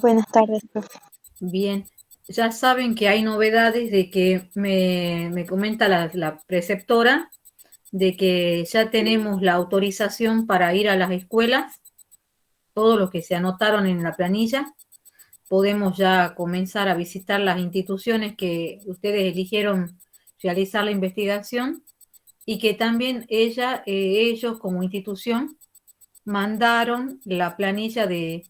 Buenas tardes, profe. Bien, ya saben que hay novedades de que me comenta la preceptora de que ya tenemos la autorización para ir a las escuelas, todos los que se anotaron en la planilla, podemos ya comenzar a visitar las instituciones que ustedes eligieron realizar la investigación y que también ellos como institución mandaron la planilla de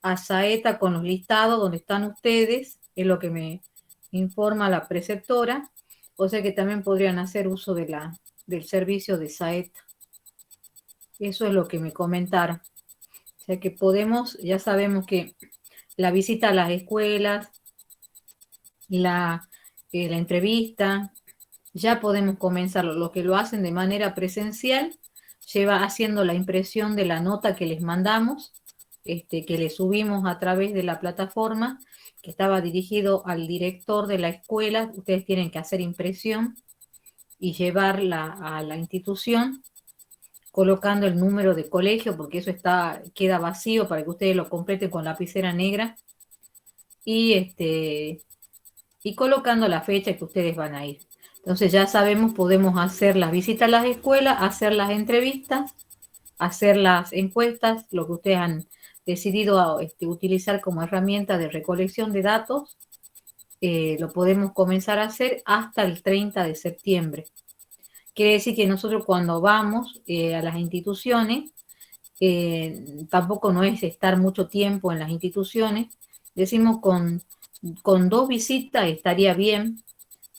ASAETA con los listados donde están ustedes, es lo que me informa la preceptora, o sea que también podrían hacer uso del servicio de SAETA. Eso es lo que me comentaron. O sea que podemos, ya sabemos que la visita a las escuelas, la, la entrevista, ya podemos comenzarlo. Los que lo hacen de manera presencial, lleva haciendo la impresión de la nota que les mandamos, que le subimos a través de la plataforma, que estaba dirigido al director de la escuela. Ustedes tienen que hacer impresión y llevarla a la institución, colocando el número de colegio, porque eso queda vacío para que ustedes lo completen con lapicera negra, y, y colocando la fecha que ustedes van a ir. Entonces ya sabemos, podemos hacer las visitas a las escuelas, hacer las entrevistas, hacer las encuestas, lo que ustedes han decidido utilizar como herramienta de recolección de datos, lo podemos comenzar a hacer hasta el 30 de septiembre. Quiere decir que nosotros cuando vamos a las instituciones, tampoco no es estar mucho tiempo en las instituciones, decimos con 2 visitas estaría bien.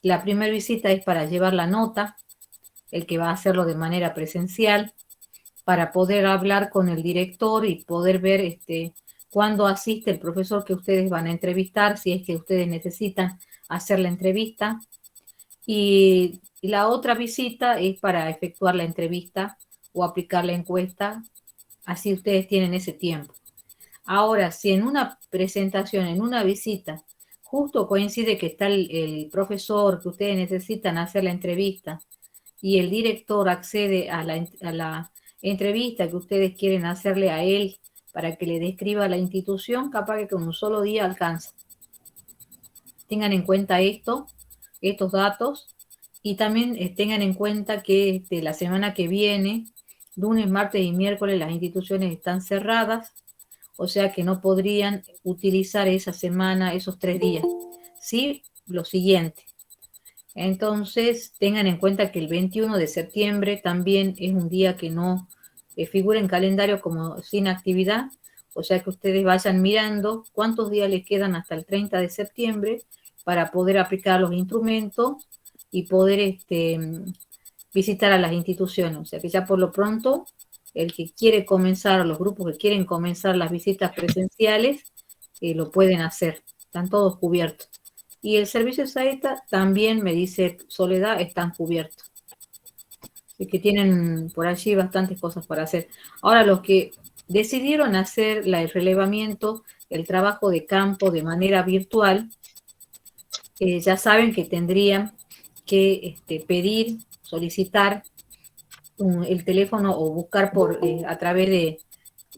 La primera visita es para llevar la nota, el que va a hacerlo de manera presencial, para poder hablar con el director y poder ver cuándo asiste el profesor que ustedes van a entrevistar, si es que ustedes necesitan hacer la entrevista. Y la otra visita es para efectuar la entrevista o aplicar la encuesta, así ustedes tienen ese tiempo. Ahora, si en una presentación, en una visita, justo coincide que está el profesor que ustedes necesitan hacer la entrevista y el director accede a la entrevista que ustedes quieren hacerle a él para que le describa la institución, capaz que con un solo día alcanza. Tengan en cuenta estos datos, y también tengan en cuenta que la semana que viene, lunes, martes y miércoles, las instituciones están cerradas, o sea que no podrían utilizar esa semana, esos 3 días. Sí, lo siguiente. Entonces, tengan en cuenta que el 21 de septiembre también es un día que no figura en calendario como sin actividad, o sea que ustedes vayan mirando cuántos días les quedan hasta el 30 de septiembre para poder aplicar los instrumentos y poder visitar a las instituciones. O sea que ya por lo pronto, el que quiere comenzar, los grupos que quieren comenzar las visitas presenciales, lo pueden hacer, están todos cubiertos. Y el servicio SAETA también, me dice Soledad, están cubiertos. Así que tienen por allí bastantes cosas para hacer. Ahora, los que decidieron hacer el relevamiento, el trabajo de campo de manera virtual, ya saben que tendrían que pedir, solicitar el teléfono o buscar a través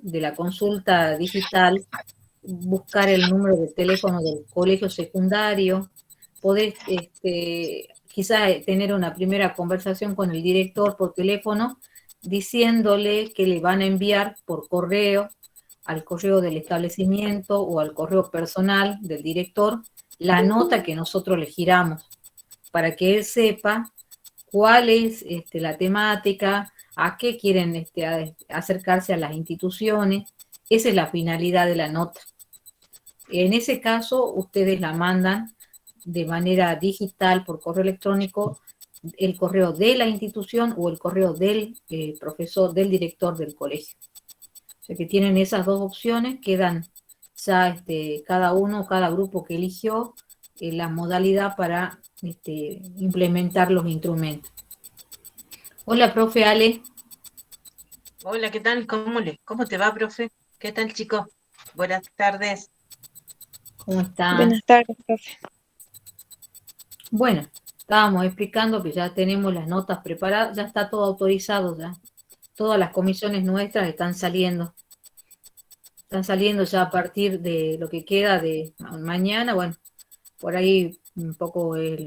de la consulta digital, buscar el número de teléfono del colegio secundario, poder quizás tener una primera conversación con el director por teléfono, diciéndole que le van a enviar por correo, al correo del establecimiento o al correo personal del director, la nota que nosotros le giramos, para que él sepa cuál es la temática, a qué quieren acercarse a las instituciones. Esa es la finalidad de la nota. En ese caso, ustedes la mandan de manera digital por correo electrónico, el correo de la institución o el correo del profesor, del director del colegio. O sea que tienen esas dos opciones, quedan ya cada grupo que eligió, la modalidad para implementar los instrumentos. Hola, profe Ale. Hola, ¿qué tal? ¿Cómo te va, profe? ¿Qué tal, chico? Buenas tardes. ¿Cómo Buenas estás? tardes, profe. Bueno, estábamos explicando que ya tenemos las notas preparadas, ya está todo autorizado ya. Todas las comisiones nuestras están saliendo. están saliendo ya a partir de lo que queda de mañana, bueno, por ahí poco es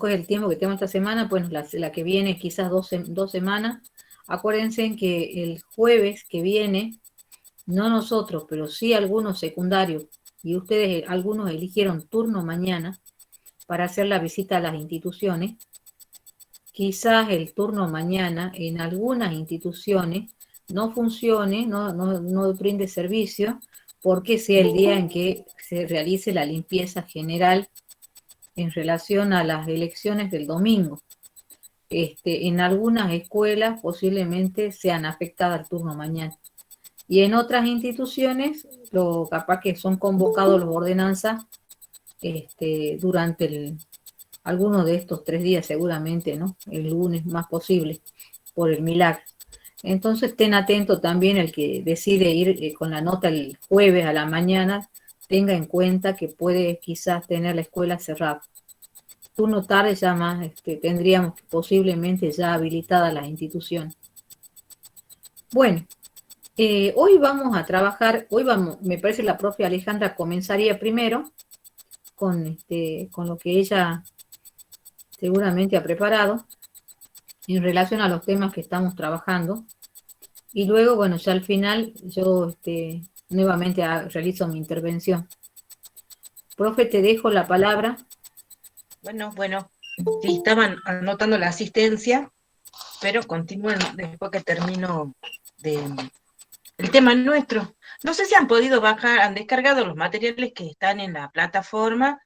el tiempo que tengo esta semana, pues la que viene quizás 2 semanas. Acuérdense en que el jueves que viene, no nosotros, pero sí algunos secundarios, y ustedes algunos eligieron turno mañana para hacer la visita a las instituciones. Quizás el turno mañana en algunas instituciones no funcione, no brinde servicio, porque sea el día en que se realice la limpieza general en relación a las elecciones del domingo. En algunas escuelas posiblemente sean afectadas el turno mañana. Y en otras instituciones, capaz que son convocados los ordenanzas durante alguno de estos 3 días seguramente, ¿no? El lunes más posible, por el milagro. Entonces estén atentos también el que decide ir con la nota el jueves a la mañana, tenga en cuenta que puede quizás tener la escuela cerrada. Turno tarde ya más tendríamos posiblemente ya habilitadas las instituciones. Bueno, hoy vamos a trabajar, me parece la profe Alejandra comenzaría primero con lo que ella seguramente ha preparado en relación a los temas que estamos trabajando. Y luego, bueno, ya al final yo nuevamente realizo mi intervención. Profe, te dejo la palabra. Bueno, sí, estaban anotando la asistencia, pero continúen después que termino el tema nuestro. No sé si han podido bajar, han descargado los materiales que están en la plataforma.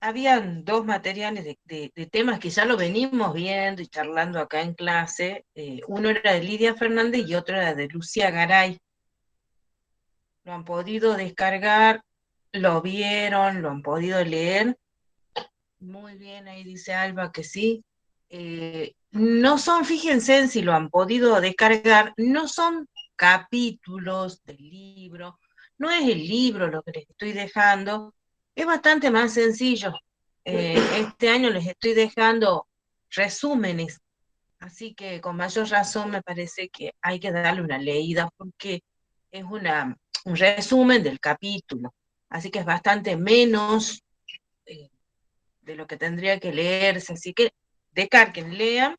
Habían dos materiales de temas que ya lo venimos viendo y charlando acá en clase. Uno era de Lidia Fernández y otro era de Lucía Garay. Lo han podido descargar, lo vieron, lo han podido leer. Muy bien, ahí dice Alba que sí. No son, fíjense en si lo han podido descargar, no son capítulos del libro, no es el libro lo que les estoy dejando, es bastante más sencillo. Este año les estoy dejando resúmenes, así que con mayor razón me parece que hay que darle una leída porque es un resumen del capítulo, así que es bastante menos de lo que tendría que leerse, así que descarguen, lean,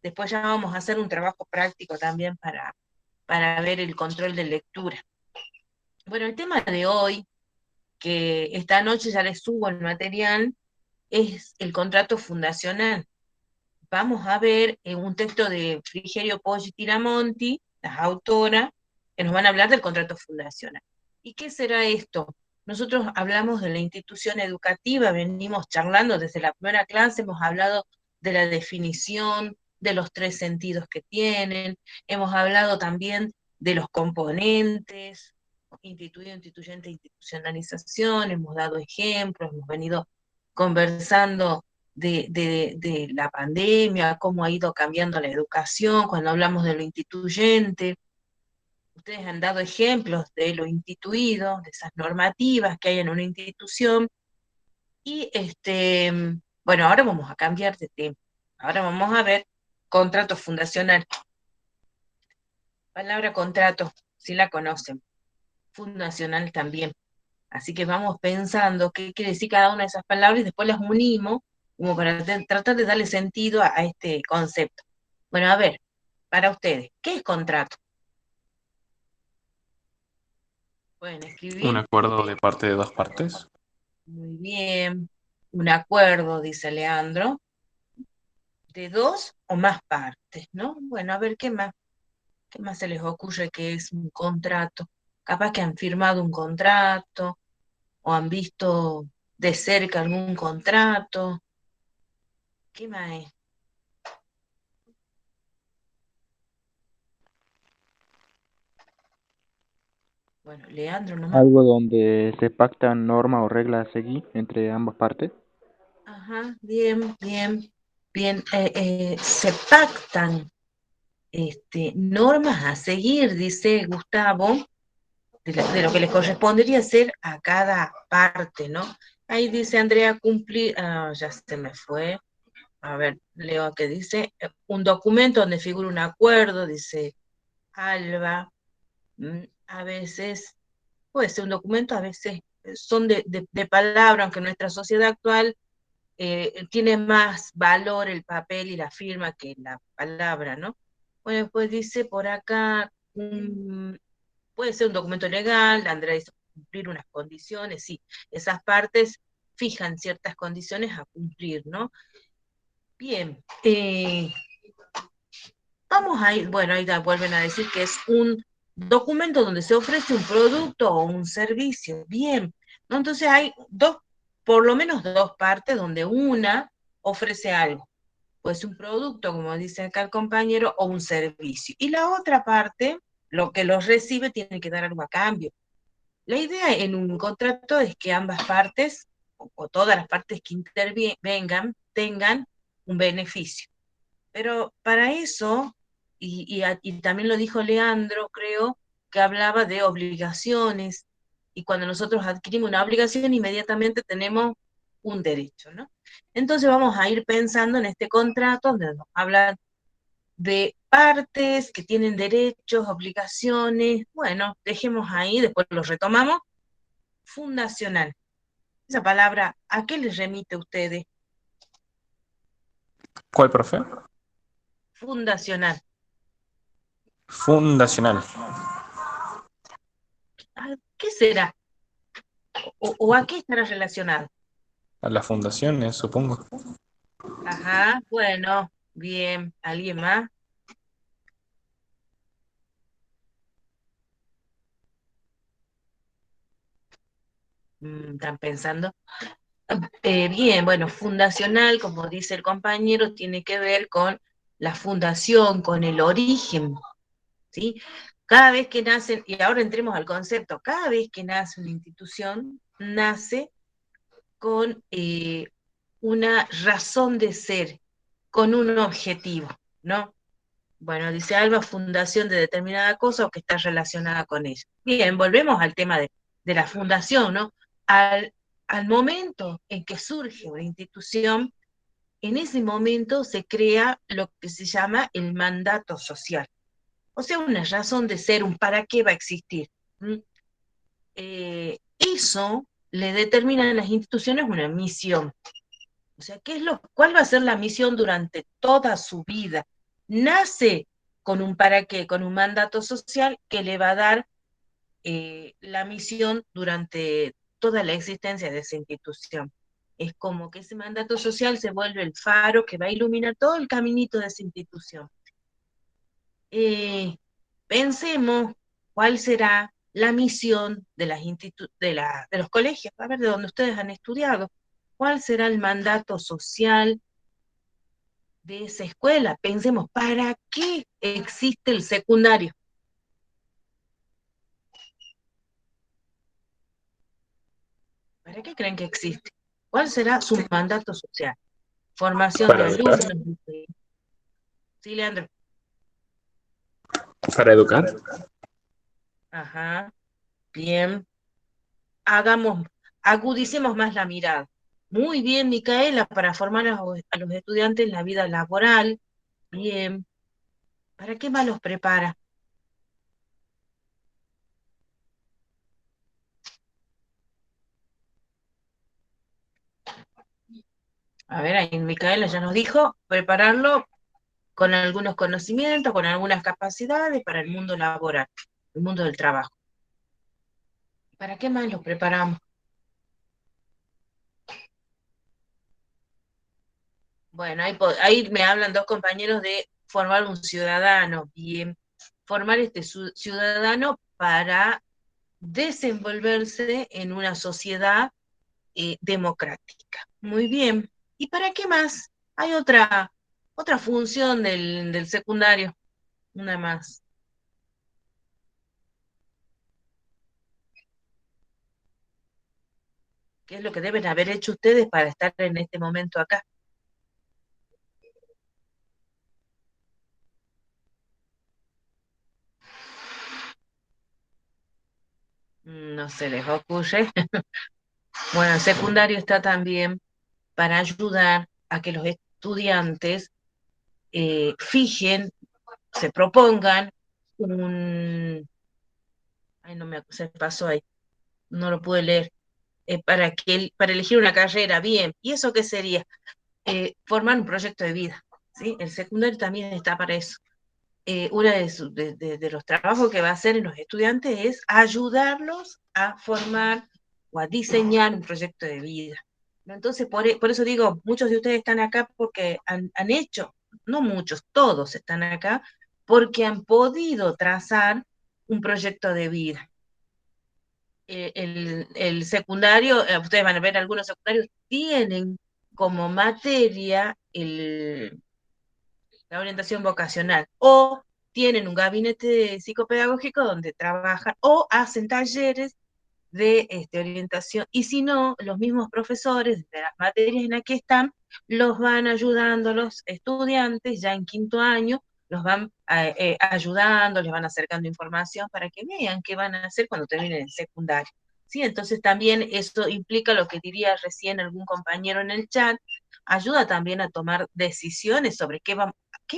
después ya vamos a hacer un trabajo práctico también para ver el control de lectura. Bueno, el tema de hoy, que esta noche ya les subo el material, es el contrato fundacional. Vamos a ver un texto de Frigerio Poggi Tiramonti, las autoras, que nos van a hablar del contrato fundacional. ¿Y qué será esto? Nosotros hablamos de la institución educativa, venimos charlando desde la primera clase, hemos hablado de la definición, de los 3 sentidos que tienen, hemos hablado también de los componentes, instituido, instituyente, institucionalización, hemos dado ejemplos, hemos venido conversando de la pandemia, cómo ha ido cambiando la educación, cuando hablamos de lo instituyente. Ustedes han dado ejemplos de lo instituido, de esas normativas que hay en una institución. Y bueno, ahora vamos a cambiar de tema. Ahora vamos a ver contrato fundacional. Palabra contrato, si la conocen. Fundacional también. Así que vamos pensando qué quiere decir cada una de esas palabras y después las unimos como para tratar de darle sentido a este concepto. Bueno, a ver, para ustedes, ¿qué es contrato? Pueden Un escribir. acuerdo de parte de dos partes. Muy bien. Un acuerdo, dice Leandro, de dos o más partes, ¿no? Bueno, a ver, qué más se les ocurre que es un contrato? Capaz que han firmado un contrato o han visto de cerca algún contrato. ¿Qué más es? Bueno, Leandro nomás. Algo donde se pactan normas o reglas a seguir entre ambas partes. Ajá, bien, bien, bien. Se pactan normas a seguir, dice Gustavo, de lo que les correspondería hacer a cada parte, ¿no? Ahí dice Andrea cumplir, ya se me fue. A ver, leo que dice, un documento donde figura un acuerdo, dice Alba. a veces puede ser un documento, a veces son de palabra, aunque en nuestra sociedad actual tiene más valor el papel y la firma que la palabra, ¿no? Bueno, pues dice por acá, puede ser un documento legal, Andrea dice cumplir unas condiciones, sí, esas partes fijan ciertas condiciones a cumplir, ¿no? Bien, vamos a ir, bueno, ahí vuelven a decir que es un documento donde se ofrece un producto o un servicio. Bien, ¿no? Entonces hay dos, por lo menos dos partes donde una ofrece algo, pues un producto, como dice acá el compañero, o un servicio. Y la otra parte, lo que los recibe, tiene que dar algo a cambio. La idea en un contrato es que ambas partes, o todas las partes que intervengan, tengan un beneficio. Pero para eso, y también lo dijo Leandro, creo, que hablaba de obligaciones, y cuando nosotros adquirimos una obligación, inmediatamente tenemos un derecho, ¿no? Entonces vamos a ir pensando en este contrato donde nos hablan de partes que tienen derechos, obligaciones. Bueno, dejemos ahí, después lo retomamos. Fundacional. Esa palabra, ¿a qué les remite a ustedes? ¿Cuál, profe? Fundacional. Fundacional. ¿Qué será? ¿O a qué estará relacionado? A las fundaciones, supongo. Ajá, bueno, bien. ¿Alguien más? ¿Están pensando? Bien, bueno, fundacional, como dice el compañero, tiene que ver con la fundación, con el origen, ¿sí? Cada vez que nace, y ahora entremos al concepto, cada vez que nace una institución, nace con una razón de ser, con un objetivo, ¿no? Bueno, dice Alba, fundación de determinada cosa o que está relacionada con ella. Bien, volvemos al tema de la fundación, ¿no? Al, al momento en que surge una institución, en ese momento se crea lo que se llama el mandato social. O sea, una razón de ser, un para qué va a existir. Eso le determina a las instituciones una misión. O sea, ¿cuál va a ser la misión durante toda su vida? Nace con un para qué, con un mandato social que le va a dar la misión durante toda la existencia de esa institución. Es como que ese mandato social se vuelve el faro que va a iluminar todo el caminito de esa institución. Pensemos cuál será la misión de, de los colegios, a ver, de donde ustedes han estudiado, cuál será el mandato social de esa escuela. Pensemos, ¿para qué existe el secundario? ¿Para qué creen que existe? ¿Cuál será su mandato social? Formación de Para educar. alumnos. Sí, Leandro. Para educar. Ajá, bien. Agudicemos más la mirada. Muy bien, Micaela, para formar a los estudiantes en la vida laboral. Bien. ¿Para qué más los prepara? A ver, ahí Micaela ya nos dijo, prepararlo con algunos conocimientos, con algunas capacidades para el mundo laboral, el mundo del trabajo. ¿Para qué más los preparamos? Bueno, ahí me hablan dos compañeros de formar un ciudadano, bien, formar este ciudadano para desenvolverse en una sociedad democrática. Muy bien. ¿Y para qué más? Hay otra función del secundario, una más. ¿Qué es lo que deben haber hecho ustedes para estar en este momento acá? No se les ocurre. Bueno, el secundario está también para ayudar a que los estudiantes fijen, se propongan un, Ay, no se pasó ahí, no lo pude leer. Para elegir una carrera, bien. ¿Y eso qué sería? Formar un proyecto de vida, ¿sí? El secundario también está para eso. Uno de los trabajos que va a hacer en los estudiantes es ayudarlos a formar o a diseñar un proyecto de vida. ¿No? Entonces, por eso digo, muchos de ustedes están acá porque han hecho, no muchos, todos están acá, porque han podido trazar un proyecto de vida. El secundario, ustedes van a ver algunos secundarios, tienen como materia la orientación vocacional, o tienen un gabinete psicopedagógico donde trabajan, o hacen talleres de orientación, y si no, los mismos profesores de las materias en las que están, los van ayudando a los estudiantes ya en quinto año, los van ayudando, les van acercando información para que vean qué van a hacer cuando terminen el secundario. ¿Sí? Entonces también eso implica lo que diría recién algún compañero en el chat, ayuda también a tomar decisiones sobre qué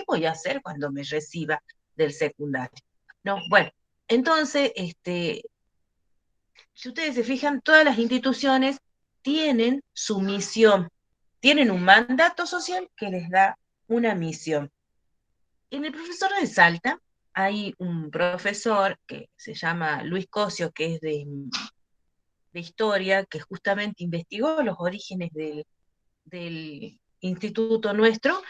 voy a hacer cuando me reciba del secundario. No, bueno, entonces, si ustedes se fijan, todas las instituciones tienen su misión, tienen un mandato social que les da una misión. En el profesor de Salta hay un profesor que se llama Luis Cosio, que es de historia, que justamente investigó los orígenes del instituto nuestro,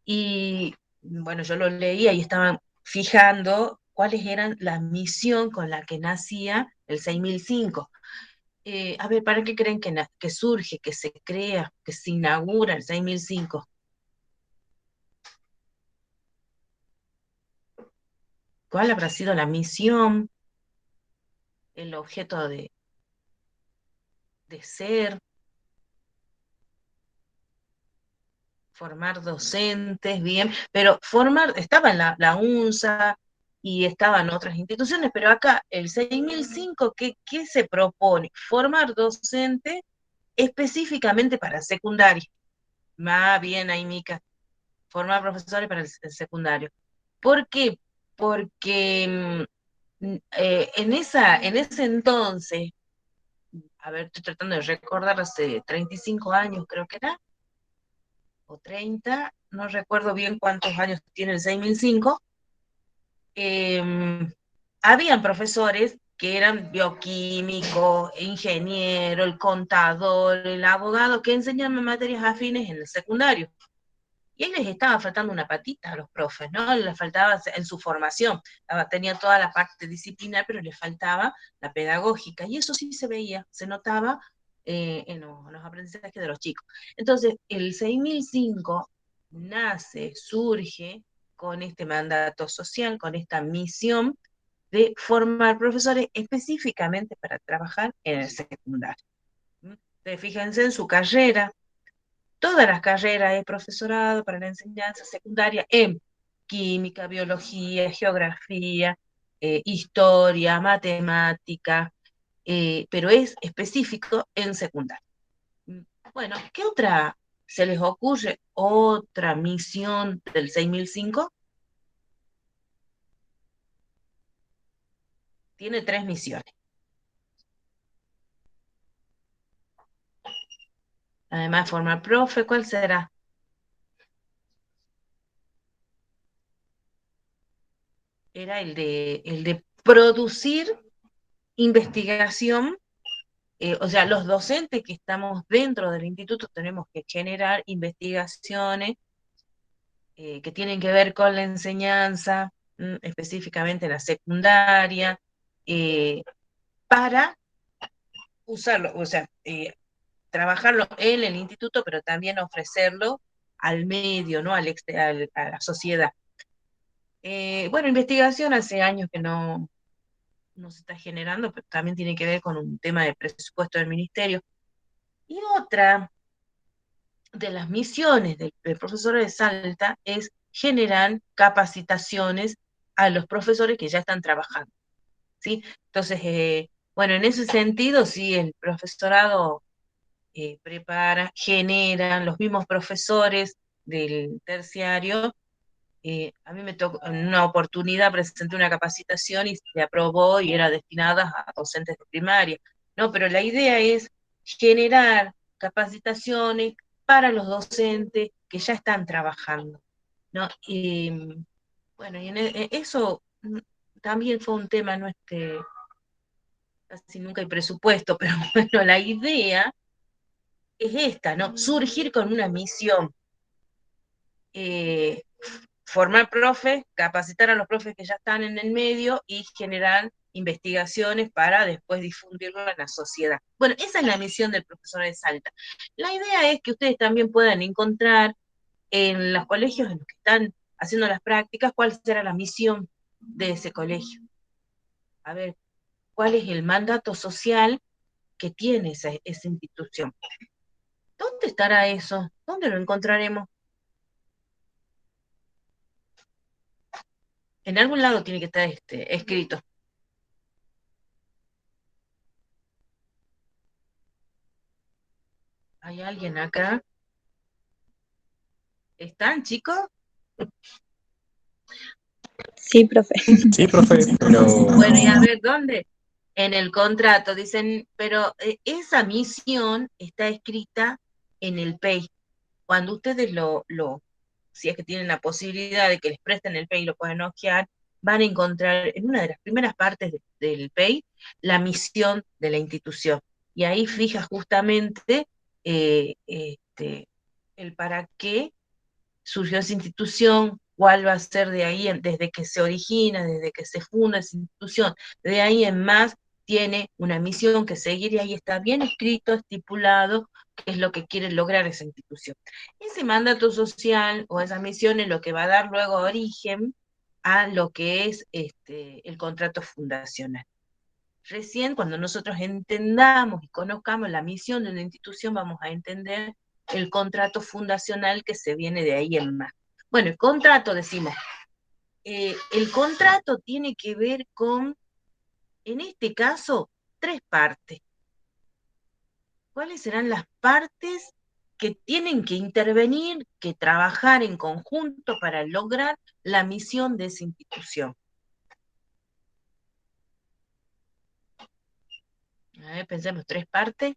y bueno, yo lo leía y estaban fijando cuáles eran la misión con la que nacía el 6005. A ver, ¿para qué creen que surge, que se crea, que se inaugura el 6005? ¿Cuál habrá sido la misión, el objeto de ser? Formar docentes, bien, pero estaba en la UNSA y estaban otras instituciones, pero acá el 6005, ¿qué se propone? Formar docentes específicamente para secundaria. Más bien ahí, Mica, formar profesores para el secundario. ¿Por qué? Porque en ese entonces, a ver, estoy tratando de recordar, hace 35 años creo que era, o 30, no recuerdo bien cuántos años tiene el 6005, habían profesores que eran bioquímico, ingeniero, el contador, el abogado, que enseñaban materias afines en el secundario. Y ahí les estaba faltando una patita a los profes, ¿no? Les faltaba en su formación. Tenía toda la parte disciplinar, pero les faltaba la pedagógica. Y eso sí se veía, se notaba en los aprendizajes de los chicos. Entonces, el 6005 nace, surge con este mandato social, con esta misión de formar profesores específicamente para trabajar en el secundario. Entonces, fíjense en su carrera, todas las carreras de profesorado para la enseñanza secundaria en química, biología, geografía, historia, matemática, pero es específico en secundaria. Bueno, ¿qué otra se les ocurre? ¿Otra misión del 6005? Tiene 3 misiones. Además de formar profe, ¿cuál será? Era el de producir investigación. O sea, los docentes que estamos dentro del instituto tenemos que generar investigaciones que tienen que ver con la enseñanza, específicamente la secundaria, eh, para usarlo, o sea, trabajarlo en el instituto, pero también ofrecerlo al medio, ¿no? A la sociedad. Bueno, investigación hace años que no se está generando, pero también tiene que ver con un tema de presupuesto del ministerio. Y otra de las misiones del profesor de Salta es generar capacitaciones a los profesores que ya están trabajando, ¿sí? Entonces, bueno, en ese sentido, sí, el profesorado prepara, generan los mismos profesores del terciario, A mí me tocó, en una oportunidad presenté una capacitación y se aprobó y era destinada a docentes de primaria. No, pero la idea es generar capacitaciones para los docentes que ya están trabajando, ¿no? Y bueno, y eso también fue un tema, ¿no? Casi nunca hay presupuesto, pero bueno, la idea es esta, ¿no? Surgir con una misión. eh, Formar profes, capacitar a los profes que ya están en el medio y generar investigaciones para después difundirlo en la sociedad. Bueno, esa es la misión del profesor de Salta. La idea es que ustedes también puedan encontrar en los colegios en los que están haciendo las prácticas cuál será la misión de ese colegio. A ver, cuál es el mandato social que tiene esa institución. ¿Dónde estará eso? ¿Dónde lo encontraremos? En algún lado tiene que estar escrito. ¿Hay alguien acá? ¿Están, chicos? Sí, profe. Sí, profe, pero Bueno, y a ver, ¿dónde? En el contrato, dicen, pero esa misión está escrita en el PEI. Cuando ustedes si es que tienen la posibilidad de que les presten el PEI y lo pueden hojear, van a encontrar en una de las primeras partes del PEI la misión de la institución. Y ahí fija justamente el para qué surgió esa institución, cuál va a ser de ahí, desde que se origina, desde que se funda esa institución, de ahí en más tiene una misión que seguir y ahí está bien escrito, estipulado, qué es lo que quiere lograr esa institución. Ese mandato social o esa misión es lo que va a dar luego origen a lo que es el contrato fundacional. Recién cuando nosotros entendamos y conozcamos la misión de una institución, vamos a entender el contrato fundacional que se viene de ahí en más. Bueno, el contrato, decimos, el contrato tiene que ver con, en este caso, 3 partes. ¿Cuáles serán las partes que tienen que intervenir, que trabajar en conjunto para lograr la misión de esa institución? A ver, pensemos, 3 partes.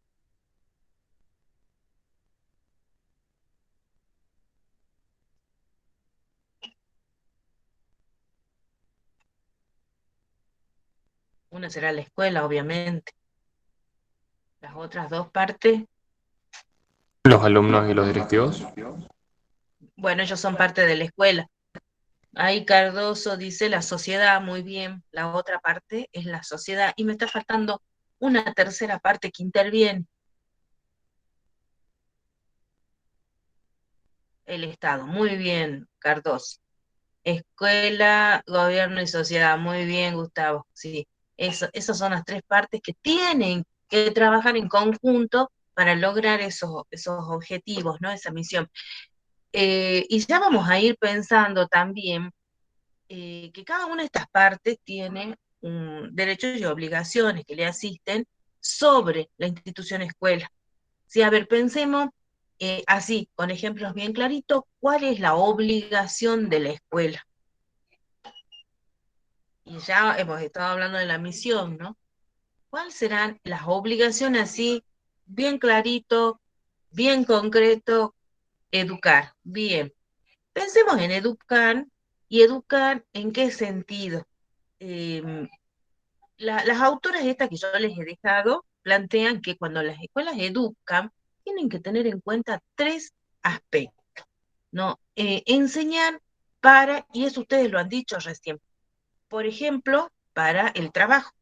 Una será la escuela, obviamente. Las otras 2 partes, los alumnos y los directivos. bueno, ellos son parte de la escuela. Ahí Cardoso dice la sociedad, muy bien. La otra parte es la sociedad. Y me está faltando una tercera parte que interviene, el Estado. Muy bien, Cardoso. Escuela, gobierno y sociedad. Muy bien, Gustavo. Sí, esas son las 3 partes que tienen que trabajar en conjunto para lograr esos objetivos, ¿no? Esa misión. Y ya vamos a ir pensando también que cada una de estas partes tiene derechos y obligaciones que le asisten sobre la institución escuela. Sí, a ver, pensemos así, con ejemplos bien claritos, ¿cuál es la obligación de la escuela? Y ya hemos estado hablando de la misión, ¿no? ¿Cuáles serán las obligaciones así, bien clarito, bien concreto? Educar. Bien. Pensemos en educar, y educar en qué sentido. Em, las autoras estas que yo les he dejado plantean que cuando las escuelas educan, tienen que tener en cuenta 3 aspectos, ¿no? Enseñar para, y eso ustedes lo han dicho recién, por ejemplo, para el trabajo.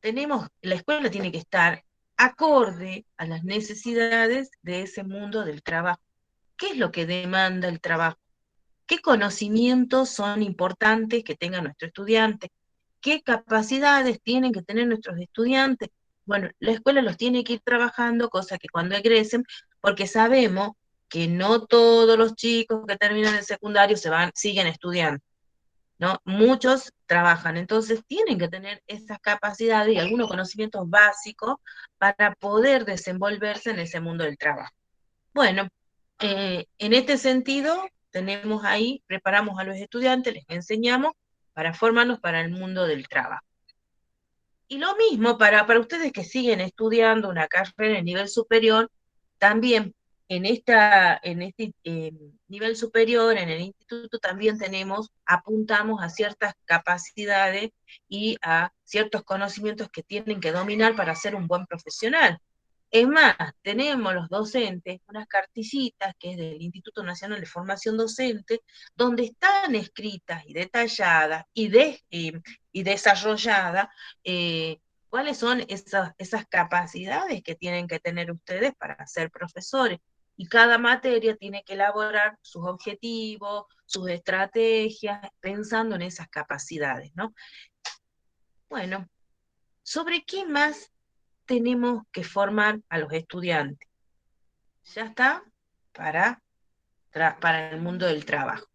La escuela tiene que estar acorde a las necesidades de ese mundo del trabajo. ¿Qué es lo que demanda el trabajo? ¿Qué conocimientos son importantes que tenga nuestro estudiante? ¿Qué capacidades tienen que tener nuestros estudiantes? Bueno, la escuela los tiene que ir trabajando, cosa que cuando egresen, porque sabemos que no todos los chicos que terminan el secundario siguen estudiando, ¿no? Muchos trabajan, entonces tienen que tener esas capacidades y algunos conocimientos básicos para poder desenvolverse en ese mundo del trabajo. Bueno, en este sentido, tenemos ahí, preparamos a los estudiantes, les enseñamos para formarnos para el mundo del trabajo. Y lo mismo para ustedes que siguen estudiando una carrera en nivel superior, también en este nivel superior, en el instituto, también apuntamos a ciertas capacidades y a ciertos conocimientos que tienen que dominar para ser un buen profesional. Es más, tenemos los docentes unas cartillitas que es del Instituto Nacional de Formación Docente, donde están escritas y detalladas y desarrolladas cuáles son esas capacidades que tienen que tener ustedes para ser profesores. Y cada materia tiene que elaborar sus objetivos, sus estrategias, pensando en esas capacidades, ¿no? Bueno, ¿sobre qué más tenemos que formar a los estudiantes? Ya está para el mundo del trabajo.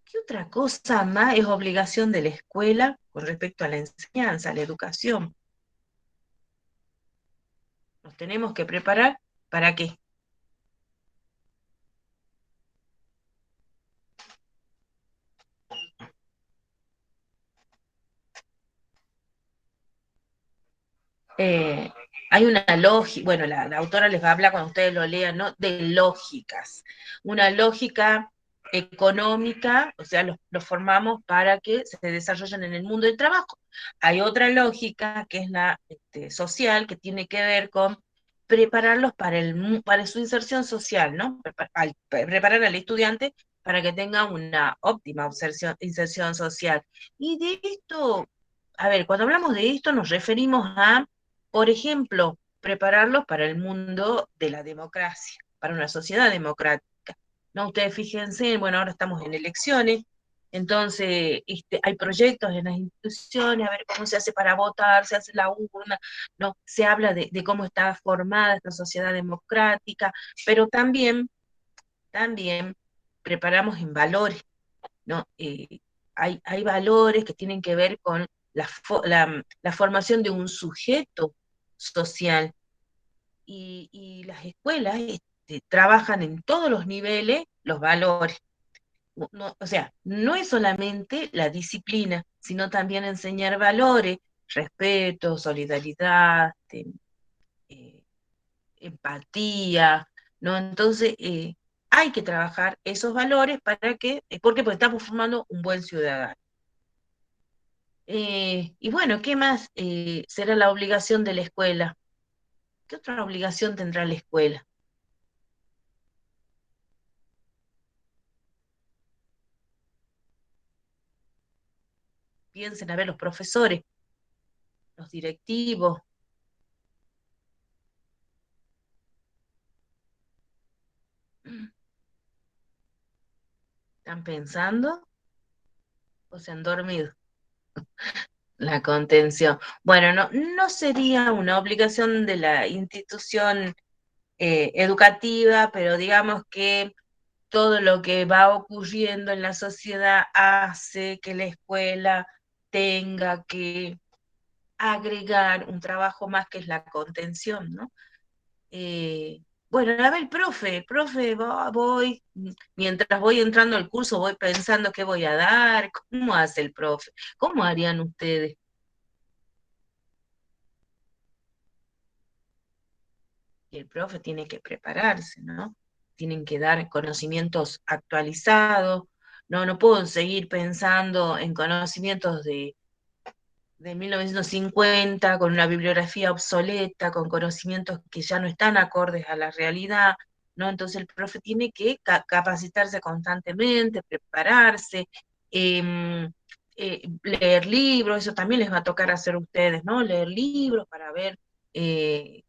¿Qué otra cosa más es obligación de la escuela con respecto a la enseñanza, a la educación? Nos tenemos que preparar ¿para qué? Hay una lógica, bueno, la autora les va a hablar cuando ustedes lo lean, ¿no? De lógicas. Una lógica económica, o sea, los formamos para que se desarrollen en el mundo del trabajo. Hay otra lógica que es la social, que tiene que ver con prepararlos para su inserción social, ¿no? Preparar al estudiante para que tenga una óptima inserción social. Y de esto, a ver, cuando hablamos de esto nos referimos a, por ejemplo, prepararlos para el mundo de la democracia, para una sociedad democrática. No, ustedes fíjense, bueno, ahora estamos en elecciones, entonces hay proyectos en las instituciones, a ver cómo se hace para votar, se hace la urna, no, se habla de cómo está formada esta sociedad democrática, pero también preparamos en valores, ¿no? Hay valores que tienen que ver con la formación de un sujeto social, y las escuelas trabajan en todos los niveles los valores. O sea, no es solamente la disciplina, sino también enseñar valores, respeto, solidaridad, eh, empatía, ¿no? Entonces, hay que trabajar esos valores porque estamos formando un buen ciudadano. Y bueno, ¿qué más será la obligación de la escuela? ¿Qué otra obligación tendrá la escuela? Piensen a ver los profesores, los directivos. ¿Están pensando o se han dormido? La contención. Bueno, no sería una obligación de la institución educativa, pero digamos que todo lo que va ocurriendo en la sociedad hace que la escuela tenga que agregar un trabajo más que es la contención, ¿no? Bueno, a ver, profe, mientras voy entrando al curso, voy pensando qué voy a dar, cómo hace el profe, cómo harían ustedes. Y el profe tiene que prepararse, ¿no? Tienen que dar conocimientos actualizados, no puedo seguir pensando en conocimientos de 1950, con una bibliografía obsoleta, con conocimientos que ya no están acordes a la realidad, ¿no? Entonces el profe tiene que capacitarse constantemente, prepararse, em, leer libros, eso también les va a tocar hacer a ustedes, ¿no? Leer libros para ver eh,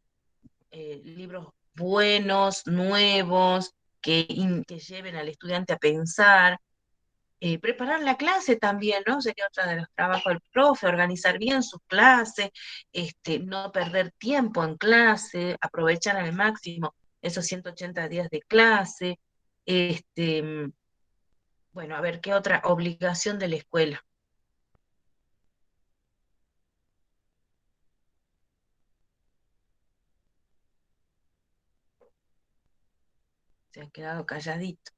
libros buenos, nuevos, que lleven al estudiante a pensar, preparar la clase también, ¿no? Sería otra de los trabajos del profe, organizar bien sus clases, no perder tiempo en clase, aprovechar al máximo esos 180 días de clase. Este, bueno, a ver, ¿qué otra obligación de la escuela? Se han quedado calladitos.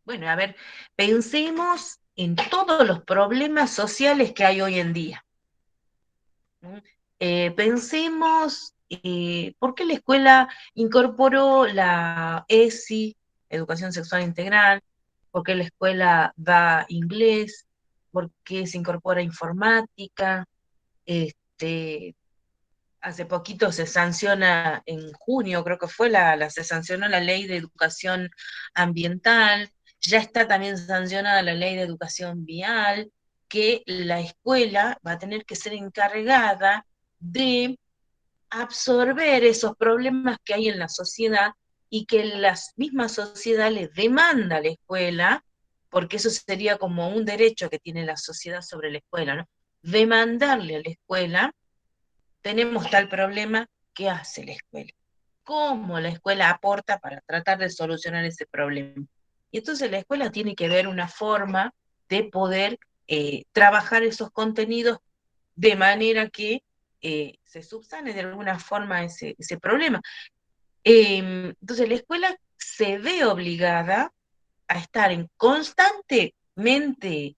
Bueno, a ver, pensemos en todos los problemas sociales que hay hoy en día. ¿Mm? Pensemos, ¿por qué la escuela incorporó la ESI, Educación Sexual Integral? ¿Por qué la escuela da inglés? ¿Por qué se incorpora informática? Este, hace poquito se sanciona, en junio creo que fue, se sancionó la ley de educación ambiental, ya está también sancionada la ley de educación vial, que la escuela va a tener que ser encargada de absorber esos problemas que hay en la sociedad y que la misma sociedad le demanda a la escuela, porque eso sería como un derecho que tiene la sociedad sobre la escuela, ¿no? Demandarle a la escuela, tenemos tal problema, ¿qué hace la escuela? ¿Cómo la escuela aporta para tratar de solucionar ese problema? Y entonces la escuela tiene que ver una forma de poder trabajar esos contenidos de manera que se subsane de alguna forma ese problema. Entonces la escuela se ve obligada a estar en constantemente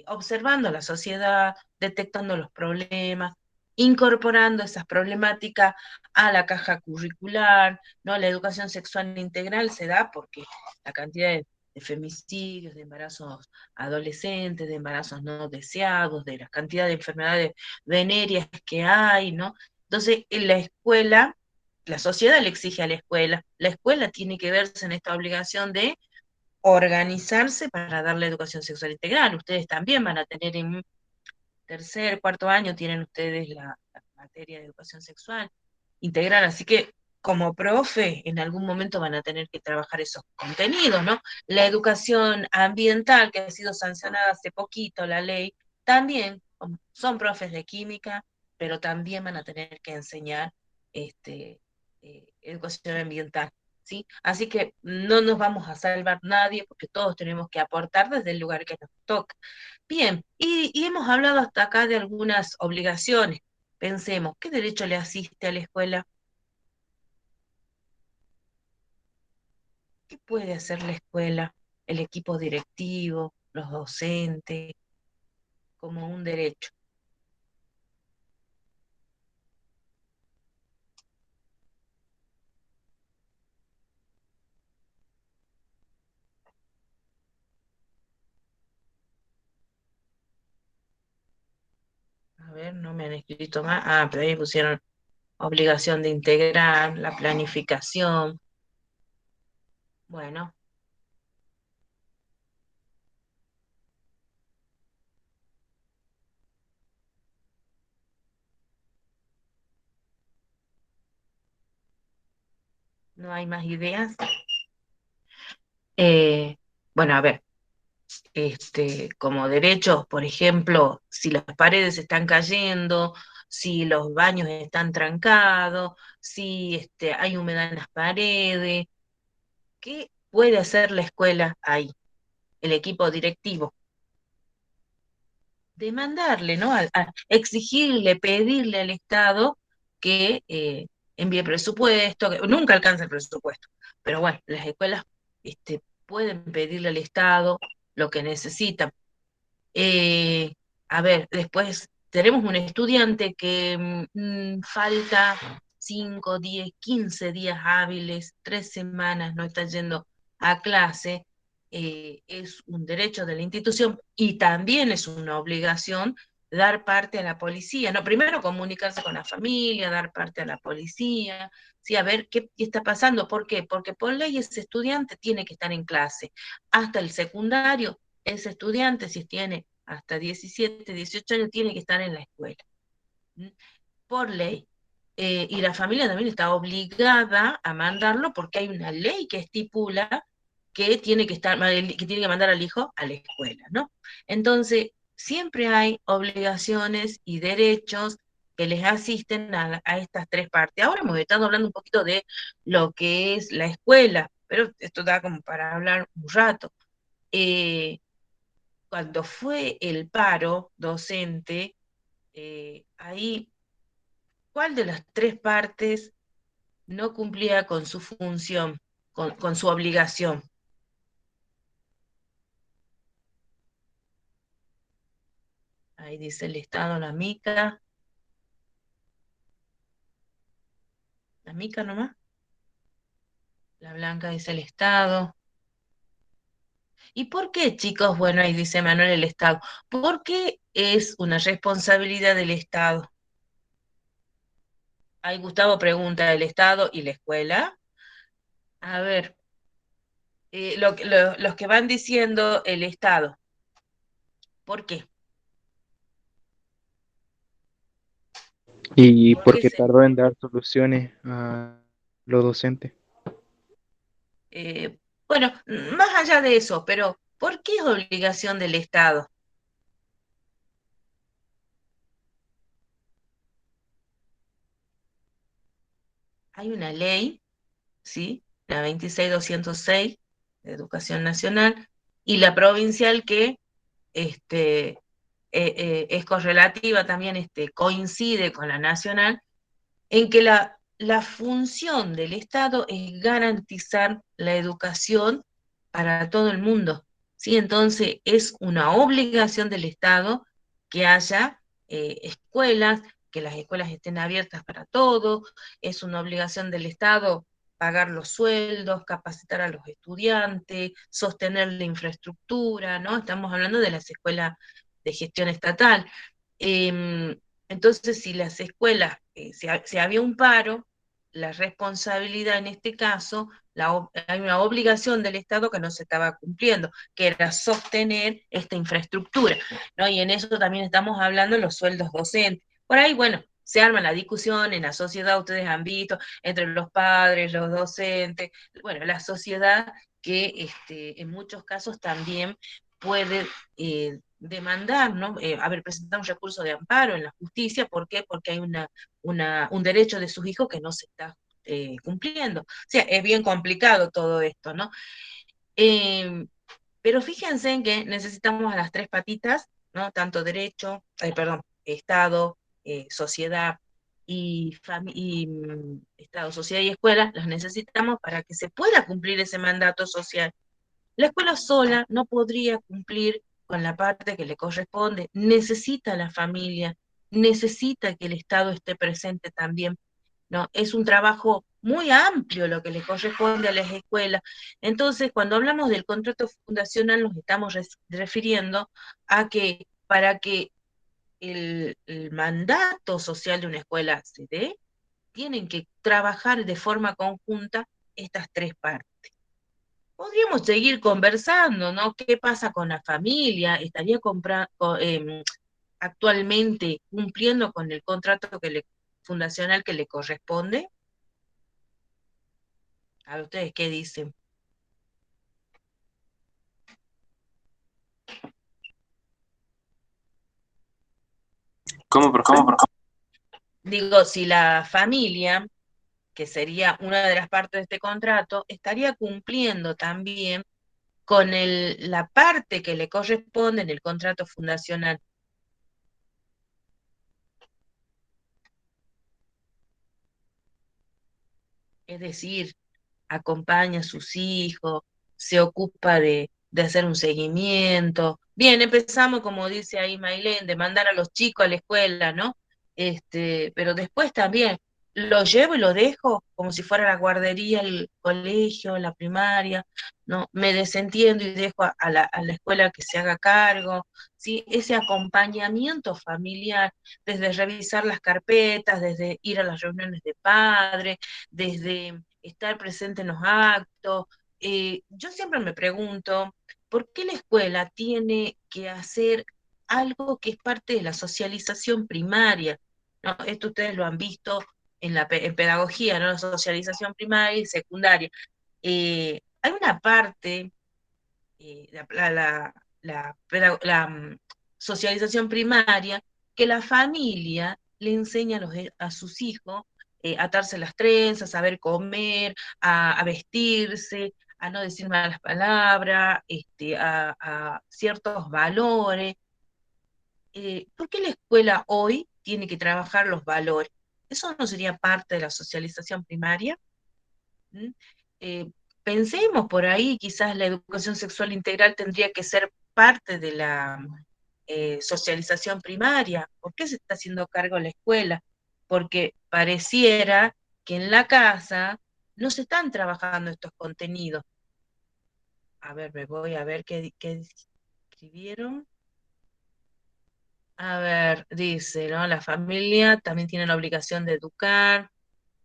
observando la sociedad, detectando los problemas, incorporando esas problemáticas a la caja curricular, ¿no? La educación sexual integral se da porque la cantidad de femicidios, de embarazos adolescentes, de embarazos no deseados, de la cantidad de enfermedades venéreas que hay, ¿no? Entonces, en la escuela, la sociedad le exige a la escuela tiene que verse en esta obligación de organizarse para dar la educación sexual integral. Ustedes también van a tener en tercer, cuarto año, tienen ustedes la materia de educación sexual integral, así que como profe, en algún momento van a tener que trabajar esos contenidos, ¿no? La educación ambiental, que ha sido sancionada hace poquito, la ley, también son profes de química, pero también van a tener que enseñar educación ambiental. ¿Sí? Así que no nos vamos a salvar nadie porque todos tenemos que aportar desde el lugar que nos toca. Bien, y hemos hablado hasta acá de algunas obligaciones. Pensemos, ¿qué derecho le asiste a la escuela? ¿Qué puede hacer la escuela, el equipo directivo, los docentes, como un derecho? A ver, no me han escrito más. Ah, pero ahí pusieron obligación de integrar, la planificación. Bueno, no hay más ideas. Eh, bueno, a ver, como derechos, por ejemplo, si las paredes están cayendo, si los baños están trancados, si hay humedad en las paredes, ¿qué puede hacer la escuela ahí, el equipo directivo? Demandarle, ¿no? Exigirle, pedirle al Estado que envíe presupuesto, que nunca alcanza el presupuesto, pero bueno, las escuelas pueden pedirle al Estado lo que necesitan. Eh, a ver, después tenemos un estudiante que falta 5, 10, 15 días hábiles, 3 semanas, no está yendo a clase, es un derecho de la institución y también es una obligación dar parte a la policía, no, primero comunicarse con la familia, dar parte a la policía, sí, a ver qué está pasando, ¿por qué? Porque por ley ese estudiante tiene que estar en clase, hasta el secundario ese estudiante, si tiene hasta 17, 18 años, tiene que estar en la escuela, ¿m? Por ley. Y la familia también está obligada a mandarlo porque hay una ley que estipula que tiene que estar, que tiene que mandar al hijo a la escuela, ¿no? Entonces, siempre hay obligaciones y derechos que les asisten a estas tres partes. Ahora hemos estado hablando un poquito de lo que es la escuela, pero esto da como para hablar un rato. Eh, Cuando fue el paro docente, ahí, ¿cuál de las tres partes no cumplía con su función, con su obligación? Ahí dice el Estado, la mica. La mica nomás. La blanca dice el Estado. ¿Y por qué, chicos? Bueno, ahí dice Manuel el Estado. ¿Por qué es una responsabilidad del Estado? Ahí Gustavo pregunta, ¿el Estado y la escuela? A ver, los que van diciendo el Estado. ¿Por qué? Y ¿Por qué porque tardó en dar soluciones a los docentes. eh, bueno, más allá de eso, pero ¿por qué es obligación del Estado? Hay una ley, ¿sí? La 26206 de Educación Nacional y la provincial que es correlativa también, coincide con la nacional, en que la función del Estado es garantizar la educación para todo el mundo, ¿sí? Entonces es una obligación del Estado que haya escuelas, que las escuelas estén abiertas para todos, es una obligación del Estado pagar los sueldos, capacitar a los estudiantes, sostener la infraestructura, ¿no? Estamos hablando de las escuelas de gestión estatal. Entonces, si las escuelas, si había un paro, la responsabilidad en este caso, hay una obligación del Estado que no se estaba cumpliendo, que era sostener esta infraestructura, ¿no? Y en eso también estamos hablando de los sueldos docentes. Por ahí, bueno, se arma la discusión en la sociedad, ustedes han visto, entre los padres, los docentes, bueno, la sociedad que en muchos casos también puede demandar, ¿no? Presentar un recurso de amparo en la justicia. ¿Por qué? Porque hay un derecho de sus hijos que no se está cumpliendo. O sea, es bien complicado todo esto, ¿no? Eh, pero fíjense en que necesitamos a las tres patitas, ¿no? Tanto derecho, perdón, Estado, sociedad Estado, sociedad y escuela, las necesitamos para que se pueda cumplir ese mandato social. La escuela sola no podría cumplir con la parte que le corresponde, necesita a la familia, necesita que el Estado esté presente también, ¿no? Es un trabajo muy amplio lo que le corresponde a las escuelas. Entonces, cuando hablamos del contrato fundacional, nos estamos refiriendo a que para que el mandato social de una escuela se dé, tienen que trabajar de forma conjunta estas tres partes. Podríamos seguir conversando, ¿no? ¿Qué pasa con la familia? ¿Estaría actualmente cumpliendo con el contrato fundacional que le corresponde? A ver, ¿ustedes qué dicen? ¿Cómo, profe? Digo, si la familia, que sería una de las partes de este contrato, estaría cumpliendo también con la parte que le corresponde en el contrato fundacional. Es decir, acompaña a sus hijos, se ocupa de hacer un seguimiento. Bien, empezamos, como dice ahí Mailén, de mandar a los chicos a la escuela, ¿no? Pero después también lo llevo y lo dejo como si fuera la guardería, el colegio, la primaria, ¿no? Me desentiendo y dejo a la escuela que se haga cargo, ¿sí? Ese acompañamiento familiar, desde revisar las carpetas, desde ir a las reuniones de padres, desde estar presente en los actos. Yo siempre me pregunto, ¿por qué la escuela tiene que hacer algo que es parte de la socialización primaria? ¿No? Esto ustedes lo han visto en pedagogía, ¿no? La socialización primaria y secundaria. Hay una parte, socialización primaria, que la familia le enseña a sus hijos atarse las trenzas, a saber comer, a vestirse, a no decir malas palabras, a ciertos valores. ¿Por qué la escuela hoy tiene que trabajar los valores? ¿Eso no sería parte de la socialización primaria? ¿Mm? Eh, Pensemos por ahí, quizás la educación sexual integral tendría que ser parte de socialización primaria? ¿Por qué se está haciendo cargo la escuela? Porque pareciera que en la casa no se están trabajando estos contenidos. A ver, me voy a ver qué escribieron. A ver, dice, ¿no? La familia también tiene la obligación de educar,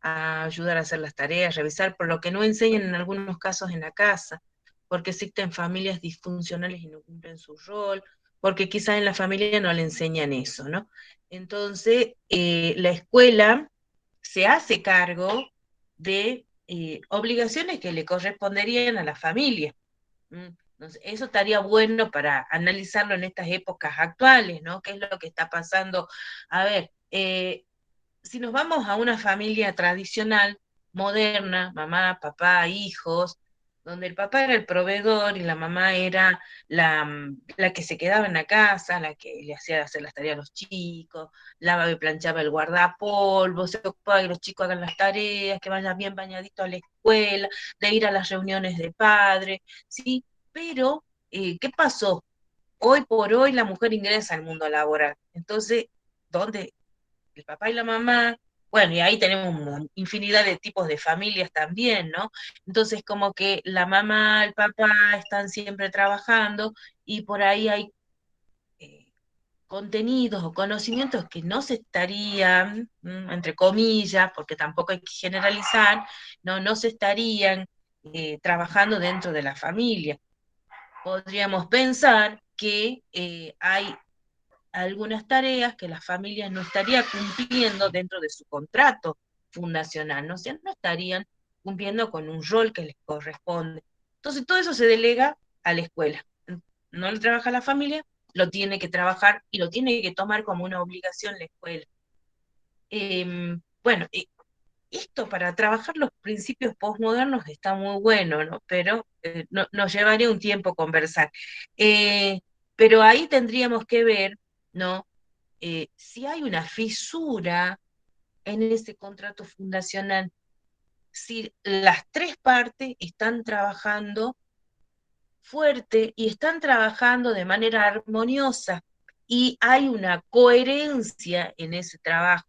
a ayudar a hacer las tareas, revisar, por lo que no enseñan en algunos casos en la casa, porque existen familias disfuncionales y no cumplen su rol, porque quizás en la familia no le enseñan eso, ¿no? Entonces, la escuela se hace cargo de obligaciones que le corresponderían a la familia. Entonces, eso estaría bueno para analizarlo en estas épocas actuales, ¿no? ¿Qué es lo que está pasando? A ver, si nos vamos a una familia tradicional, moderna, mamá, papá, hijos, donde el papá era el proveedor y la mamá era la que se quedaba en la casa, la que le hacía hacer las tareas a los chicos, lavaba y planchaba el guardapolvo, se ocupaba de que los chicos hagan las tareas, que vayan bien bañaditos a la escuela, de ir a las reuniones de padres, ¿sí? Pero, ¿qué pasó? Hoy por hoy la mujer ingresa al mundo laboral. Entonces, ¿dónde el papá y la mamá? Bueno, y ahí tenemos una infinidad de tipos de familias también, ¿no? Entonces, como que la mamá, el papá están siempre trabajando y por ahí hay eh, contenidos o conocimientos que no se estarían, entre comillas, porque tampoco hay que generalizar, no se estarían trabajando dentro de la familia. Podríamos pensar que hay algunas tareas que la familia no estaría cumpliendo dentro de su contrato fundacional, ¿no? O sea, no estarían cumpliendo con un rol que les corresponde. Entonces, todo eso se delega a la escuela. No lo trabaja la familia, lo tiene que trabajar y lo tiene que tomar como una obligación la escuela. Bueno, esto para trabajar los principios postmodernos está muy bueno, ¿no? Pero nos llevaría un tiempo conversar. Eh, pero ahí tendríamos que ver, ¿no? Si hay una fisura en ese contrato fundacional, si las tres partes están trabajando fuerte y están trabajando de manera armoniosa y hay una coherencia en ese trabajo.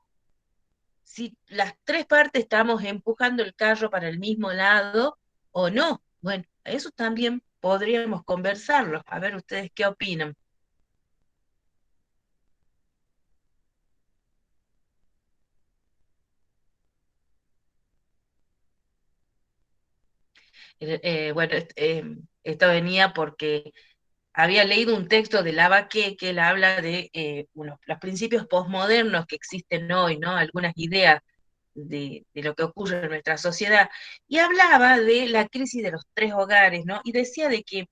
Si las tres partes estamos empujando el carro para el mismo lado o no. Bueno, eso también podríamos conversarlo. A ver ustedes qué opinan. Bueno, esto venía porque había leído un texto de Lavaque que él habla de los principios posmodernos que existen hoy, ¿no? Algunas ideas de lo que ocurre en nuestra sociedad, y hablaba de la crisis de los tres hogares, ¿no? Y decía de que,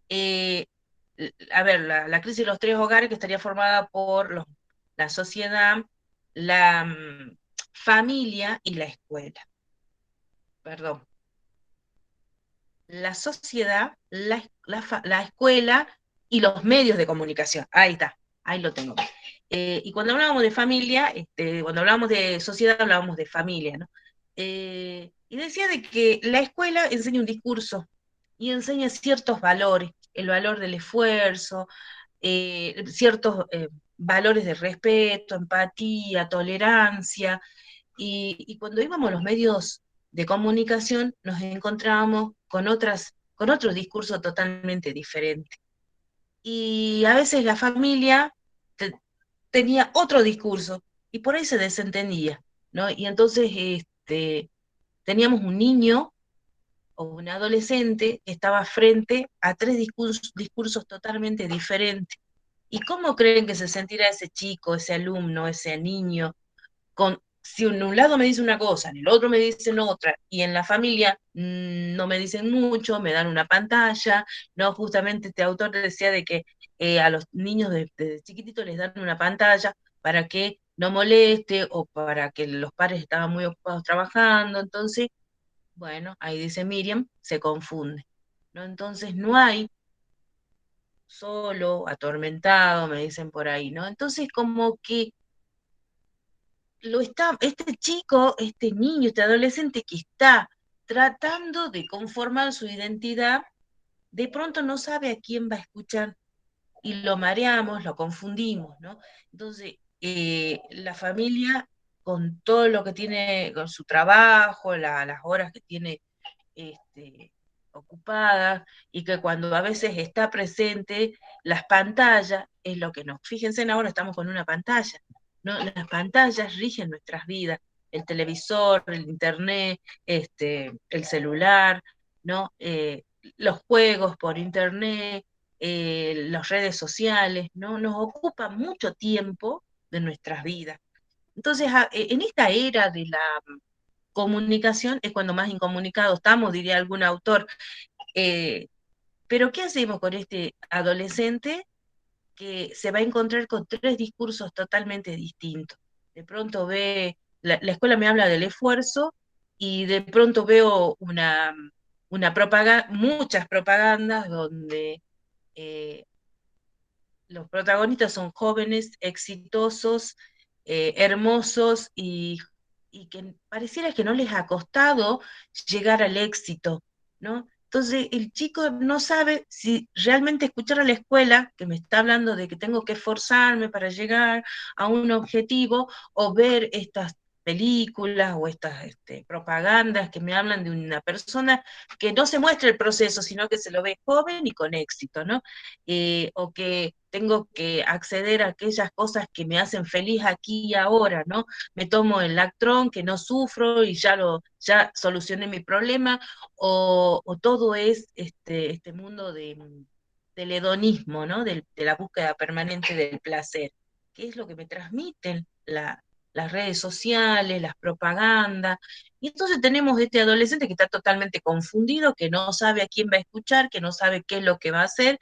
eh, a ver, la crisis de los tres hogares que estaría formada por la sociedad, la familia y la escuela. Perdón. La sociedad, la escuela y los medios de comunicación. Ahí está, ahí lo tengo. Y cuando hablábamos de familia, cuando hablábamos de sociedad, hablábamos de familia, ¿no? Y decía de que la escuela enseña un discurso y enseña ciertos valores, el valor del esfuerzo, ciertos valores de respeto, empatía, tolerancia, y cuando íbamos a los medios de comunicación nos encontrábamos con otros discursos totalmente diferentes. Y a veces la familia tenía otro discurso y por ahí se desentendía, ¿no? Y entonces teníamos un niño o un adolescente que estaba frente a tres discursos totalmente diferentes. ¿Y cómo creen que se sentirá ese chico, ese alumno, ese niño si en un lado me dice una cosa, en el otro me dicen otra, y en la familia no me dicen mucho, me dan una pantalla, no, justamente este autor decía de que a los niños desde chiquititos les dan una pantalla para que no moleste o para que los padres estaban muy ocupados trabajando, entonces, bueno, ahí dice Miriam, se confunde, ¿no? Entonces no hay solo, atormentado, me dicen por ahí, ¿no? Entonces como que este chico, este niño, este adolescente que está tratando de conformar su identidad, de pronto no sabe a quién va a escuchar. y lo mareamos, lo confundimos, ¿no? Entonces, la familia, con todo lo que tiene, con su trabajo, las horas que tiene este, ocupadas, y que cuando a veces está presente, las pantallas es lo que nos... Fíjense, ahora estamos con una pantalla, ¿no? Las pantallas rigen nuestras vidas, el televisor, el internet, el celular, ¿no? Los juegos por internet, las redes sociales, ¿no? Nos ocupan mucho tiempo de nuestras vidas. Entonces, en esta era de la comunicación es cuando más incomunicados estamos, diría algún autor. Eh, pero ¿qué hacemos con este adolescente que se va a encontrar con tres discursos totalmente distintos? De pronto ve, la escuela me habla del esfuerzo y de pronto veo una propaganda, muchas propagandas donde eh, los protagonistas son jóvenes, exitosos, hermosos y que pareciera que no les ha costado llegar al éxito, ¿no? Entonces el chico no sabe si realmente escuchar a la escuela, que me está hablando de que tengo que esforzarme para llegar a un objetivo, o ver estas películas o estas propagandas que me hablan de una persona que no se muestra el proceso, sino que se lo ve joven y con éxito, ¿no? O que tengo que acceder a aquellas cosas que me hacen feliz aquí y ahora, ¿no? Me tomo el Lactrón, que no sufro y ya solucioné mi problema, o todo es este mundo del hedonismo, ¿no? De la búsqueda permanente del placer, que es lo que me transmiten las redes sociales, las propagandas. Y entonces tenemos este adolescente que está totalmente confundido, que no sabe a quién va a escuchar, que no sabe qué es lo que va a hacer.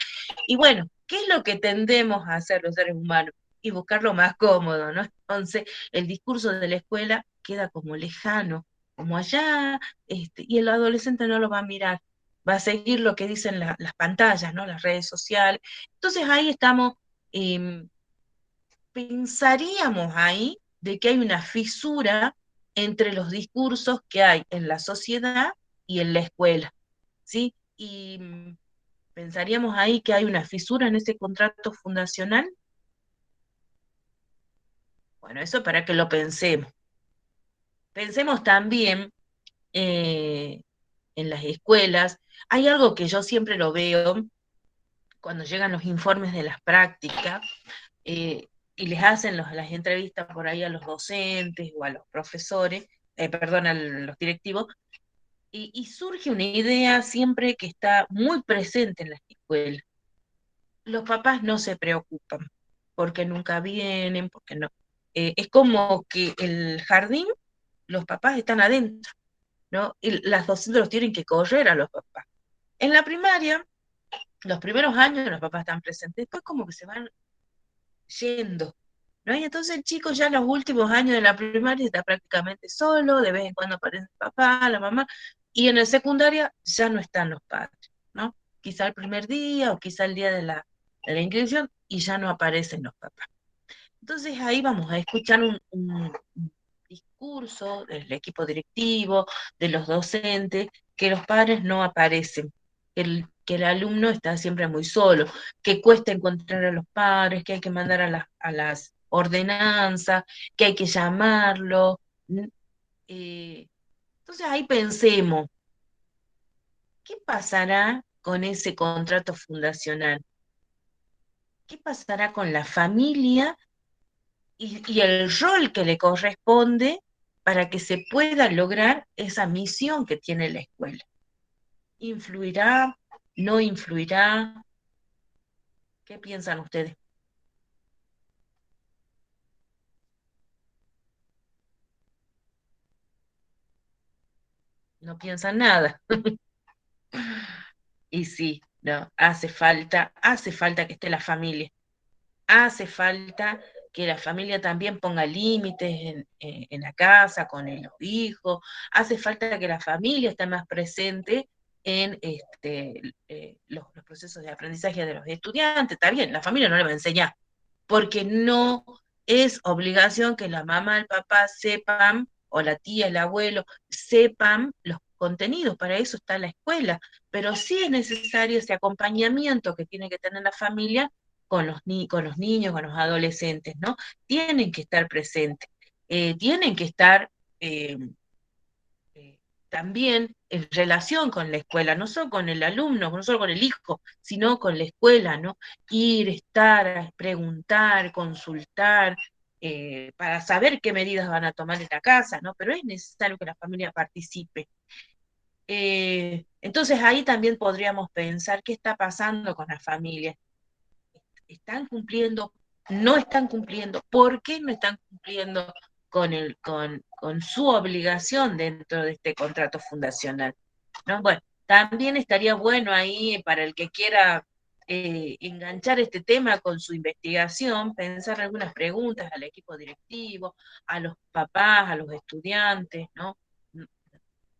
Y bueno, ¿qué es lo que tendemos a hacer los seres humanos? Y buscar lo más cómodo, ¿no? Entonces, el discurso de la escuela queda como lejano, como allá, y el adolescente no lo va a mirar, va a seguir lo que dicen las pantallas, ¿no? Las redes sociales. Entonces ahí estamos, eh, pensaríamos ahí de que hay una fisura entre los discursos que hay en la sociedad y en la escuela, ¿sí? Y pensaríamos ahí que hay una fisura en ese contrato fundacional. Bueno, eso para que lo pensemos. Pensemos también eh, en las escuelas. Hay algo que yo siempre lo veo cuando llegan los informes de las prácticas, eh, y les hacen las entrevistas por ahí a los docentes o a los profesores, perdón, a los directivos, y surge una idea siempre que está muy presente en las escuelas. Los papás no se preocupan, porque nunca vienen, porque no. Es como que el jardín, los papás están adentro, ¿no? Y las docentes los tienen que correr a los papás. En la primaria, los primeros años los papás están presentes, después como que se van yendo, ¿no? Y entonces el chico ya en los últimos años de la primaria está prácticamente solo, de vez en cuando aparece el papá, la mamá, y en el secundaria ya no están los padres, ¿no? Quizá el primer día o quizá el día de la inscripción y ya no aparecen los papás. Entonces ahí vamos a escuchar un discurso del equipo directivo, de los docentes, que los padres no aparecen, que el alumno está siempre muy solo, que cuesta encontrar a los padres, que hay que mandar a las ordenanzas, que hay que llamarlo. Entonces ahí pensemos, ¿qué pasará con ese contrato fundacional? ¿Qué pasará con la familia y el rol que le corresponde para que se pueda lograr esa misión que tiene la escuela? ¿Influirá? ¿No influirá? ¿Qué piensan ustedes? No piensan nada. Y sí, no, hace falta que esté la familia. Hace falta que la familia también ponga límites en la casa, con los hijos. Hace falta que la familia esté más presente en los procesos de aprendizaje de los estudiantes. Está bien, la familia no le va a enseñar, porque no es obligación que la mamá, el papá sepan, o la tía, el abuelo, sepan los contenidos, para eso está la escuela, pero sí es necesario ese acompañamiento que tiene que tener la familia con los niños, con los adolescentes, ¿no? Tienen que estar presentes, tienen que estar eh, también en relación con la escuela, no solo con el alumno, no solo con el hijo, sino con la escuela, ¿no? Ir, estar, preguntar, consultar, para saber qué medidas van a tomar en la casa, ¿no? Pero es necesario que la familia participe. Entonces ahí también podríamos pensar qué está pasando con las familias. ¿Están cumpliendo? ¿No están cumpliendo? ¿Por qué no están cumpliendo con su obligación dentro de este contrato fundacional? ¿No? Bueno, también estaría bueno ahí para el que quiera enganchar este tema con su investigación, pensar algunas preguntas al equipo directivo, a los papás, a los estudiantes, ¿no?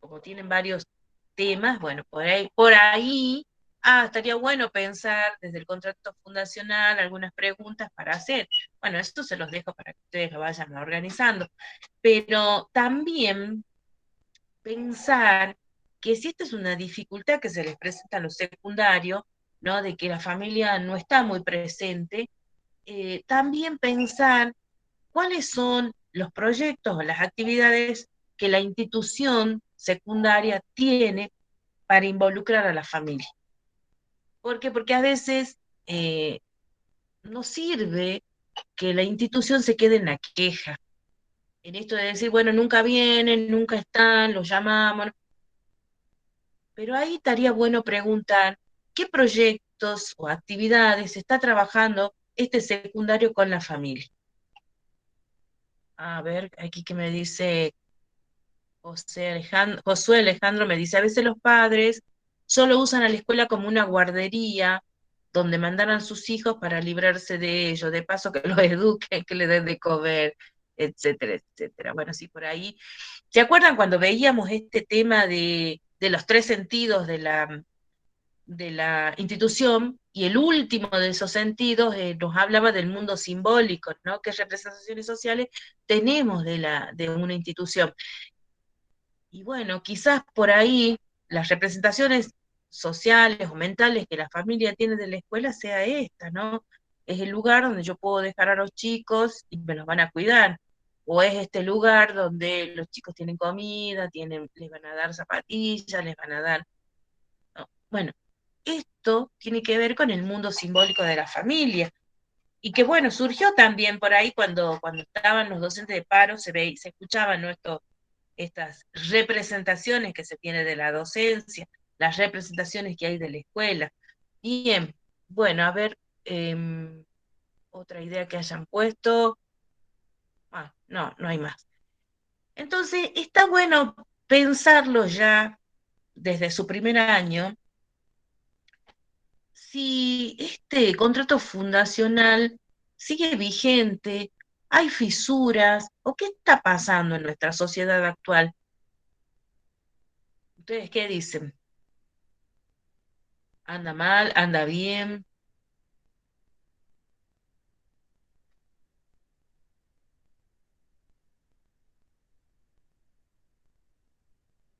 Como tienen varios temas, bueno, por ahí, estaría bueno pensar desde el contrato fundacional algunas preguntas para hacer. Bueno, esto se los dejo para que ustedes lo vayan organizando, pero también pensar que si esta es una dificultad que se les presenta a los secundarios, ¿no? De que la familia no está muy presente, también pensar cuáles son los proyectos o las actividades que la institución secundaria tiene para involucrar a la familia. ¿Por qué? Porque a veces no sirve que la institución se quede en la queja, en esto de decir, bueno, nunca vienen, nunca están, los llamamos, pero ahí estaría bueno preguntar qué proyectos o actividades está trabajando este secundario con la familia. A ver, aquí que me dice Josué Alejandro me dice, a veces los padres solo usan a la escuela como una guardería donde mandan a sus hijos para librarse de ellos, de paso que los eduquen, que les den de comer, etcétera, etcétera. Bueno, sí, por ahí. ¿Se acuerdan cuando veíamos este tema de los tres sentidos de la institución? Y el último de esos sentidos nos hablaba del mundo simbólico, ¿no? ¿Qué representaciones sociales tenemos de una institución? Y bueno, quizás por ahí las representaciones sociales o mentales que la familia tiene de la escuela sea esta, ¿no? Es el lugar donde yo puedo dejar a los chicos y me los van a cuidar. O es este lugar donde los chicos tienen comida, les van a dar zapatillas, les van a dar... ¿no? Bueno, esto tiene que ver con el mundo simbólico de la familia. Y que bueno, surgió también por ahí cuando estaban los docentes de paro, se escuchaban, ¿no? Estas representaciones que se tiene de la docencia, las representaciones que hay de la escuela. Bien, bueno, a ver, otra idea que hayan puesto. No, no hay más. Entonces, está bueno pensarlo ya desde su primer año, si este contrato fundacional sigue vigente, hay fisuras, o qué está pasando en nuestra sociedad actual. ¿Ustedes qué dicen? ¿Anda mal? ¿Anda bien?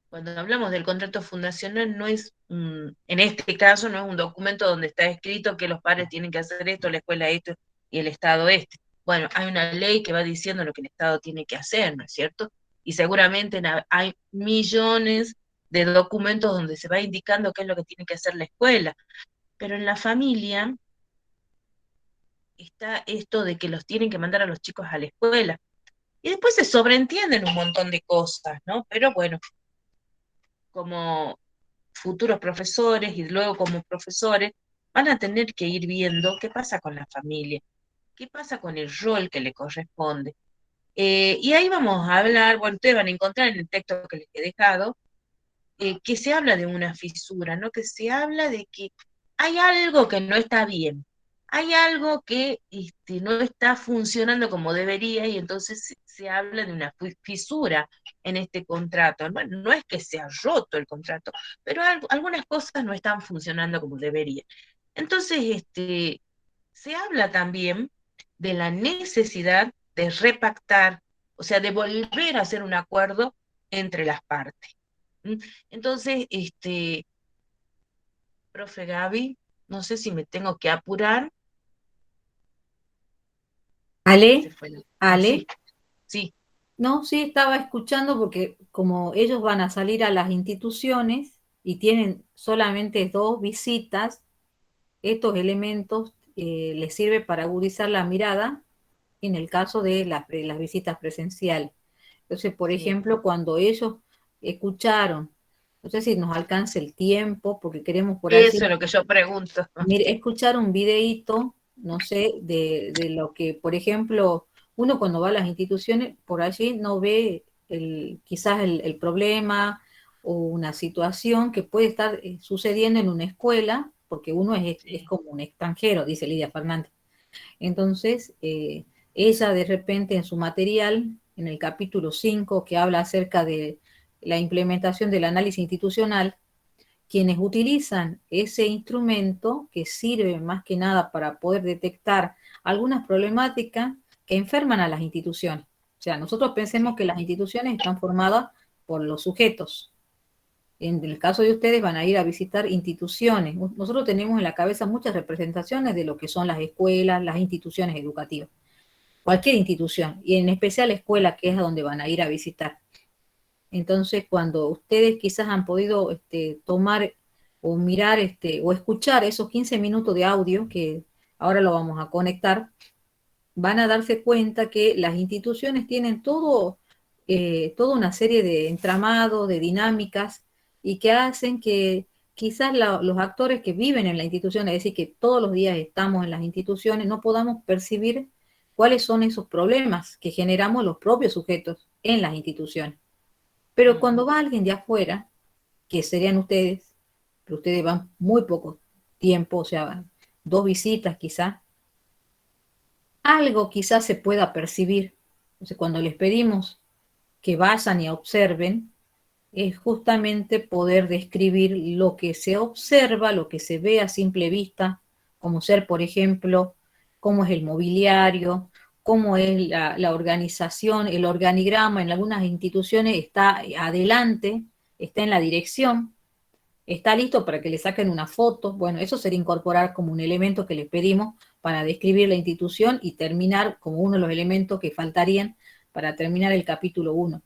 Cuando hablamos del contrato fundacional, no es, en este caso, no es un documento donde está escrito que los padres tienen que hacer esto, la escuela esto y el Estado este. Bueno, hay una ley que va diciendo lo que el Estado tiene que hacer, ¿no es cierto? Y seguramente hay millones de documentos donde se va indicando qué es lo que tiene que hacer la escuela. Pero en la familia está esto de que los tienen que mandar a los chicos a la escuela. Y después se sobreentienden un montón de cosas, ¿no? Pero bueno, como futuros profesores y luego como profesores, van a tener que ir viendo qué pasa con la familia, qué pasa con el rol que le corresponde. Y ahí vamos a hablar, bueno, ustedes van a encontrar en el texto que les he dejado, que se habla de una fisura, ¿no? Que se habla de que hay algo que no está bien, hay algo que no está funcionando como debería y entonces se habla de una fisura en este contrato. Bueno, no es que se ha roto el contrato, pero algunas cosas no están funcionando como debería. Entonces, se habla también de la necesidad de repactar, o sea, de volver a hacer un acuerdo entre las partes. ¿Mm? Entonces, profe Gaby, no sé si me tengo que apurar. Se Ale, fue Ale, sí, no, sí estaba escuchando porque como ellos van a salir a las instituciones y tienen solamente 2 visitas, estos elementos les sirve para agudizar la mirada en el caso de las visitas presenciales. Entonces, por sí. ejemplo, cuando ellos escucharon, no sé si nos alcanza el tiempo, porque queremos por Eso allí, es lo que yo pregunto. mire, escuchar un videíto, no sé, de lo que, por ejemplo, uno cuando va a las instituciones, por allí no ve quizás el problema o una situación que puede estar sucediendo en una escuela, porque uno es Sí. como un extranjero, dice Lidia Fernández. Entonces, ella de repente en su material, en el capítulo 5 que habla acerca de la implementación del análisis institucional, quienes utilizan ese instrumento que sirve más que nada para poder detectar algunas problemáticas que enferman a las instituciones. O sea, nosotros pensemos Sí. que las instituciones están formadas por los sujetos. En el caso de ustedes van a ir a visitar instituciones. Nosotros tenemos en la cabeza muchas representaciones de lo que son las escuelas, las instituciones educativas, cualquier institución, y en especial la escuela, que es a donde van a ir a visitar. Entonces, cuando ustedes quizás han podido tomar o mirar o escuchar esos 15 minutos de audio, que ahora lo vamos a conectar, van a darse cuenta que las instituciones tienen toda una serie de entramados, de dinámicas, y que hacen que quizás los actores que viven en la institución, es decir, que todos los días estamos en las instituciones, no podamos percibir cuáles son esos problemas que generamos los propios sujetos en las instituciones. Pero cuando va alguien de afuera, que serían ustedes, pero ustedes van muy poco tiempo, o sea, 2 visitas quizás, algo quizás se pueda percibir. Entonces, cuando les pedimos que vayan y observen, es justamente poder describir lo que se observa, lo que se ve a simple vista, como ser, por ejemplo, cómo es el mobiliario, cómo es la organización, el organigrama en algunas instituciones está adelante, está en la dirección, está listo para que le saquen una foto. Bueno, eso sería incorporar como un elemento que les pedimos para describir la institución y terminar como uno de los elementos que faltarían para terminar el capítulo 1.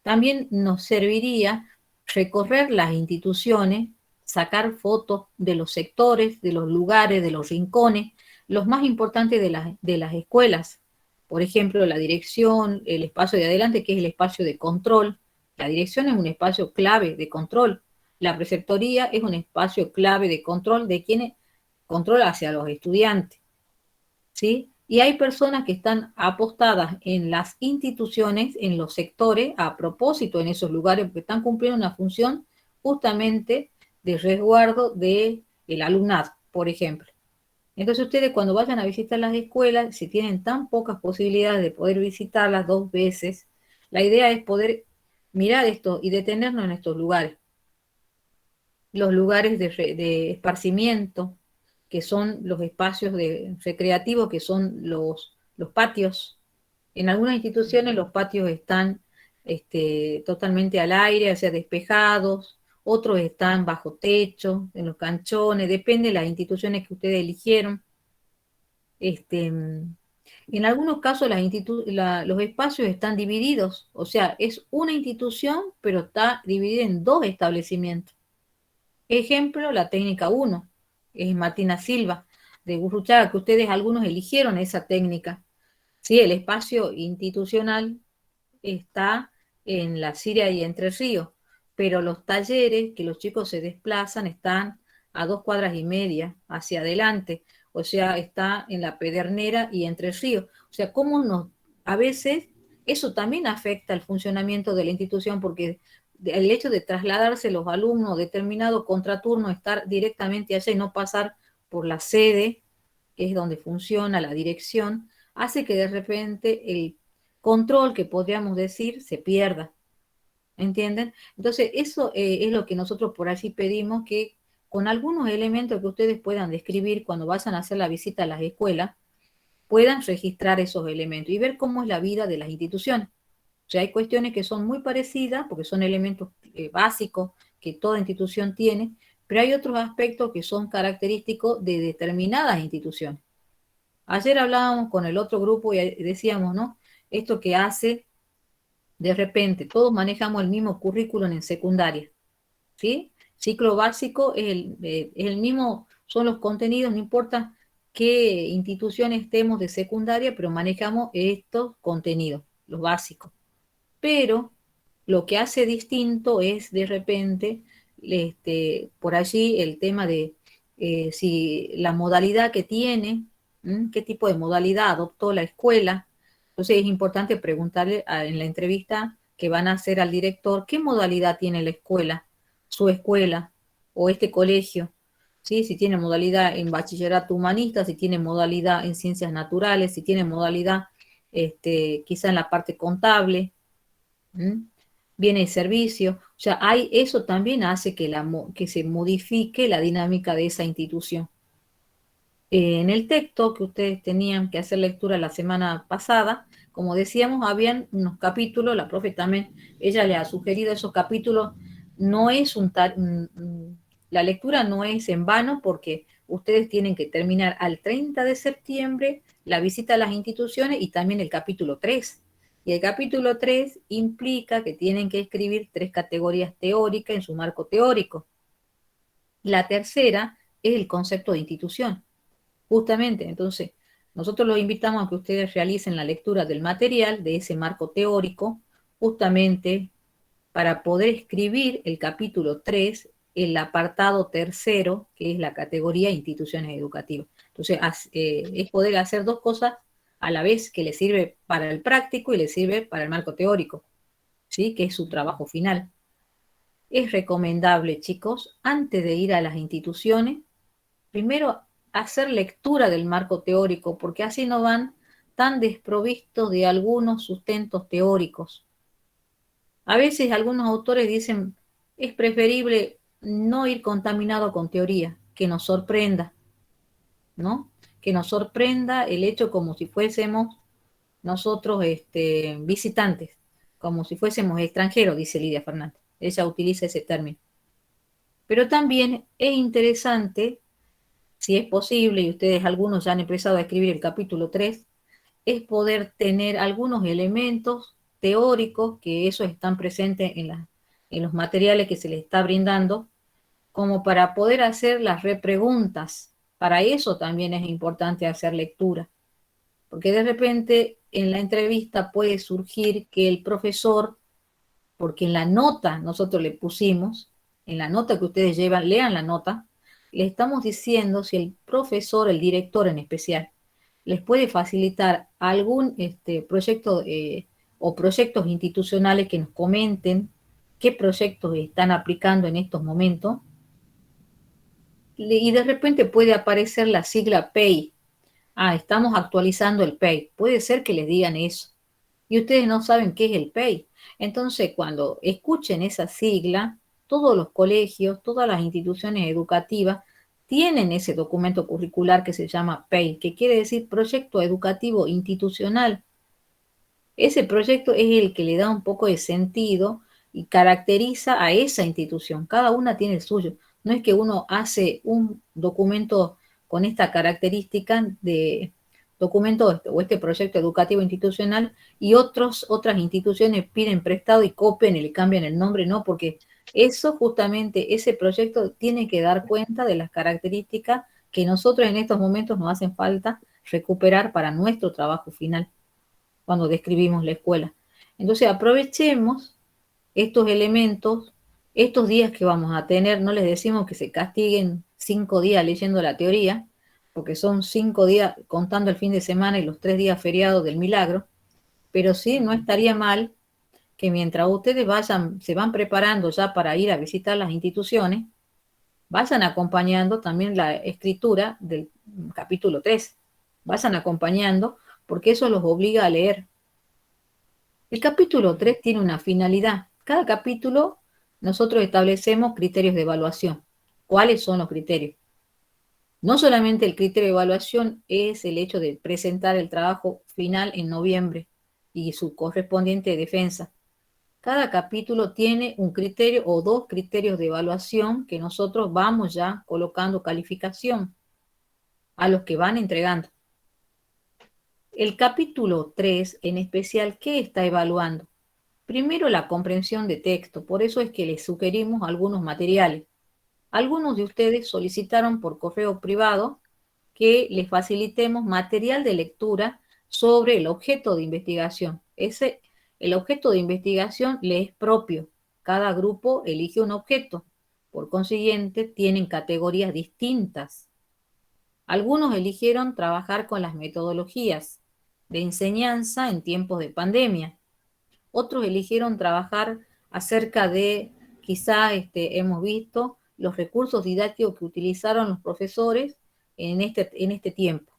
También nos serviría recorrer las instituciones, sacar fotos de los sectores, de los lugares, de los rincones, los más importantes de las escuelas. Por ejemplo, la dirección, el espacio de adelante, que es el espacio de control. La dirección es un espacio clave de control. La preceptoría es un espacio clave de control de quienes controla hacia los estudiantes. ¿Sí? Y hay personas que están apostadas en las instituciones, en los sectores, a propósito en esos lugares, porque están cumpliendo una función justamente de resguardo del alumnado, por ejemplo. Entonces ustedes cuando vayan a visitar las escuelas, si tienen tan pocas posibilidades de poder visitarlas 2 veces, la idea es poder mirar esto y detenernos en estos lugares. Los lugares de esparcimiento, que son los espacios recreativos, que son los patios. En algunas instituciones los patios están totalmente al aire, o sea, despejados, otros están bajo techo, en los canchones, depende de las instituciones que ustedes eligieron. En algunos casos los espacios están divididos, o sea, es una institución, pero está dividida en 2 establecimientos. Ejemplo, la técnica 1, es Martina Silva, de Gurruchaga, que ustedes algunos eligieron esa técnica. Sí, el espacio institucional está en la Siria y Entre Ríos, pero los talleres que los chicos se desplazan están a 2 cuadras y media hacia adelante, o sea, está en la Pedernera y Entre Ríos. O sea, a veces eso también afecta el funcionamiento de la institución, porque el hecho de trasladarse los alumnos determinado contraturno, estar directamente allá y no pasar por la sede, que es donde funciona la dirección, hace que de repente el control, que podríamos decir, se pierda. ¿Entienden? Entonces, eso es lo que nosotros por allí pedimos, que con algunos elementos que ustedes puedan describir cuando vayan a hacer la visita a las escuelas, puedan registrar esos elementos y ver cómo es la vida de las instituciones. O sea, hay cuestiones que son muy parecidas, porque son elementos básicos que toda institución tiene, pero hay otros aspectos que son característicos de determinadas instituciones. Ayer hablábamos con el otro grupo y decíamos, ¿no? Esto que hace, de repente, todos manejamos el mismo currículum en secundaria, ¿sí? Ciclo básico es el mismo, son los contenidos, no importa qué institución estemos de secundaria, pero manejamos estos contenidos, los básicos. Pero lo que hace distinto es de repente, por allí el tema de si la modalidad que tiene, qué tipo de modalidad adoptó la escuela. Entonces es importante preguntarle en la entrevista que van a hacer al director qué modalidad tiene la escuela, su escuela o este colegio. ¿Sí? Si tiene modalidad en bachillerato humanista, si tiene modalidad en ciencias naturales, si tiene modalidad quizá en la parte contable. ¿Mm? Viene el servicio, o sea, eso también hace que se modifique la dinámica de esa institución. En el texto que ustedes tenían que hacer lectura la semana pasada, como decíamos, habían unos capítulos, la profe también, ella le ha sugerido esos capítulos, no es la lectura no es en vano porque ustedes tienen que terminar al 30 de septiembre la visita a las instituciones y también el capítulo 3. Y el capítulo 3 implica que tienen que escribir 3 categorías teóricas en su marco teórico. La tercera es el concepto de institución. Justamente, entonces, nosotros los invitamos a que ustedes realicen la lectura del material, de ese marco teórico, justamente para poder escribir el capítulo 3, el apartado tercero, que es la categoría instituciones educativas. Entonces, es poder hacer 2 cosas a la vez que le sirve para el práctico y le sirve para el marco teórico, ¿sí? Que es su trabajo final. Es recomendable, chicos, antes de ir a las instituciones, primero hacer lectura del marco teórico, porque así no van tan desprovistos de algunos sustentos teóricos. A veces algunos autores dicen, es preferible no ir contaminado con teoría, que nos sorprenda, ¿no? Que nos sorprenda el hecho como si fuésemos nosotros visitantes, como si fuésemos extranjeros, dice Lidia Fernández. Ella utiliza ese término. Pero también es interesante, si es posible, y ustedes algunos ya han empezado a escribir el capítulo 3, es poder tener algunos elementos teóricos que esos están presentes en los materiales que se les está brindando, como para poder hacer las repreguntas. Para eso también es importante hacer lectura, porque de repente en la entrevista puede surgir que el profesor, porque en la nota nosotros le pusimos, en la nota que ustedes llevan, lean la nota, le estamos diciendo si el profesor, el director en especial, les puede facilitar algún proyecto o proyectos institucionales que nos comenten qué proyectos están aplicando en estos momentos. Y de repente puede aparecer la sigla PEI. Ah, estamos actualizando el PEI. Puede ser que les digan eso. Y ustedes no saben qué es el PEI. Entonces, cuando escuchen esa sigla, todos los colegios, todas las instituciones educativas tienen ese documento curricular que se llama PEI, que quiere decir Proyecto Educativo Institucional. Ese proyecto es el que le da un poco de sentido y caracteriza a esa institución. Cada una tiene el suyo. No es que uno hace un documento con esta característica de documento o este proyecto educativo institucional y otras instituciones piden prestado y copian y le cambian el nombre, no, porque eso justamente, ese proyecto tiene que dar cuenta de las características que nosotros en estos momentos nos hacen falta recuperar para nuestro trabajo final cuando describimos la escuela. Entonces aprovechemos estos elementos, estos días que vamos a tener, no les decimos que se castiguen 5 días leyendo la teoría, porque son 5 días contando el fin de semana y los 3 días feriados del milagro, pero sí no estaría mal que mientras ustedes se van preparando ya para ir a visitar las instituciones, vayan acompañando también la escritura del capítulo 3, vayan acompañando, porque eso los obliga a leer. El capítulo 3 tiene una finalidad. Cada capítulo nosotros establecemos criterios de evaluación. ¿Cuáles son los criterios? No solamente el criterio de evaluación es el hecho de presentar el trabajo final en noviembre y su correspondiente defensa. Cada capítulo tiene un criterio o 2 criterios de evaluación que nosotros vamos ya colocando calificación a los que van entregando. El capítulo 3, en especial, ¿qué está evaluando? Primero, la comprensión de texto. Por eso es que les sugerimos algunos materiales. Algunos de ustedes solicitaron por correo privado que les facilitemos material de lectura sobre el objeto de investigación. El objeto de investigación le es propio. Cada grupo elige un objeto. Por consiguiente, tienen categorías distintas. Algunos eligieron trabajar con las metodologías de enseñanza en tiempos de pandemia. Otros eligieron trabajar acerca de, quizá hemos visto, los recursos didácticos que utilizaron los profesores en este tiempo.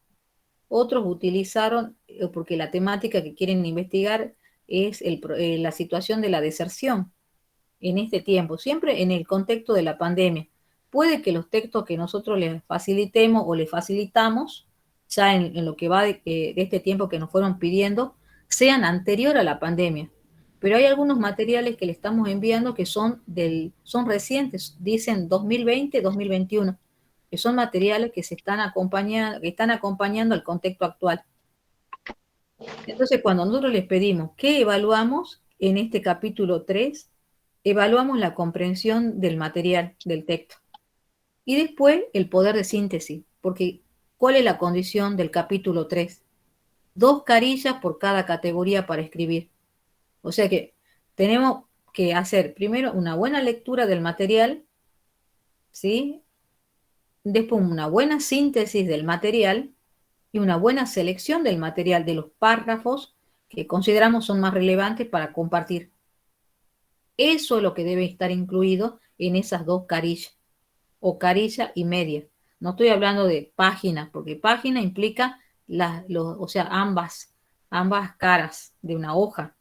Otros utilizaron, porque la temática que quieren investigar es la situación de la deserción en este tiempo, siempre en el contexto de la pandemia. Puede que los textos que nosotros les facilitemos o les facilitamos, ya en lo que va de este tiempo que nos fueron pidiendo, sean anterior a la pandemia. Pero hay algunos materiales que le estamos enviando que son recientes, dicen 2020, 2021, que son materiales que están acompañando al contexto actual. Entonces, cuando nosotros les pedimos qué evaluamos en este capítulo 3, evaluamos la comprensión del material, del texto. Y después el poder de síntesis, porque ¿cuál es la condición del capítulo 3? 2 carillas por cada categoría para escribir. O sea que tenemos que hacer primero una buena lectura del material, ¿sí? Después una buena síntesis del material y una buena selección del material, de los párrafos que consideramos son más relevantes para compartir. Eso es lo que debe estar incluido en esas 2 carillas, o carilla y media. No estoy hablando de páginas, porque página implica o sea, ambas caras de una hoja,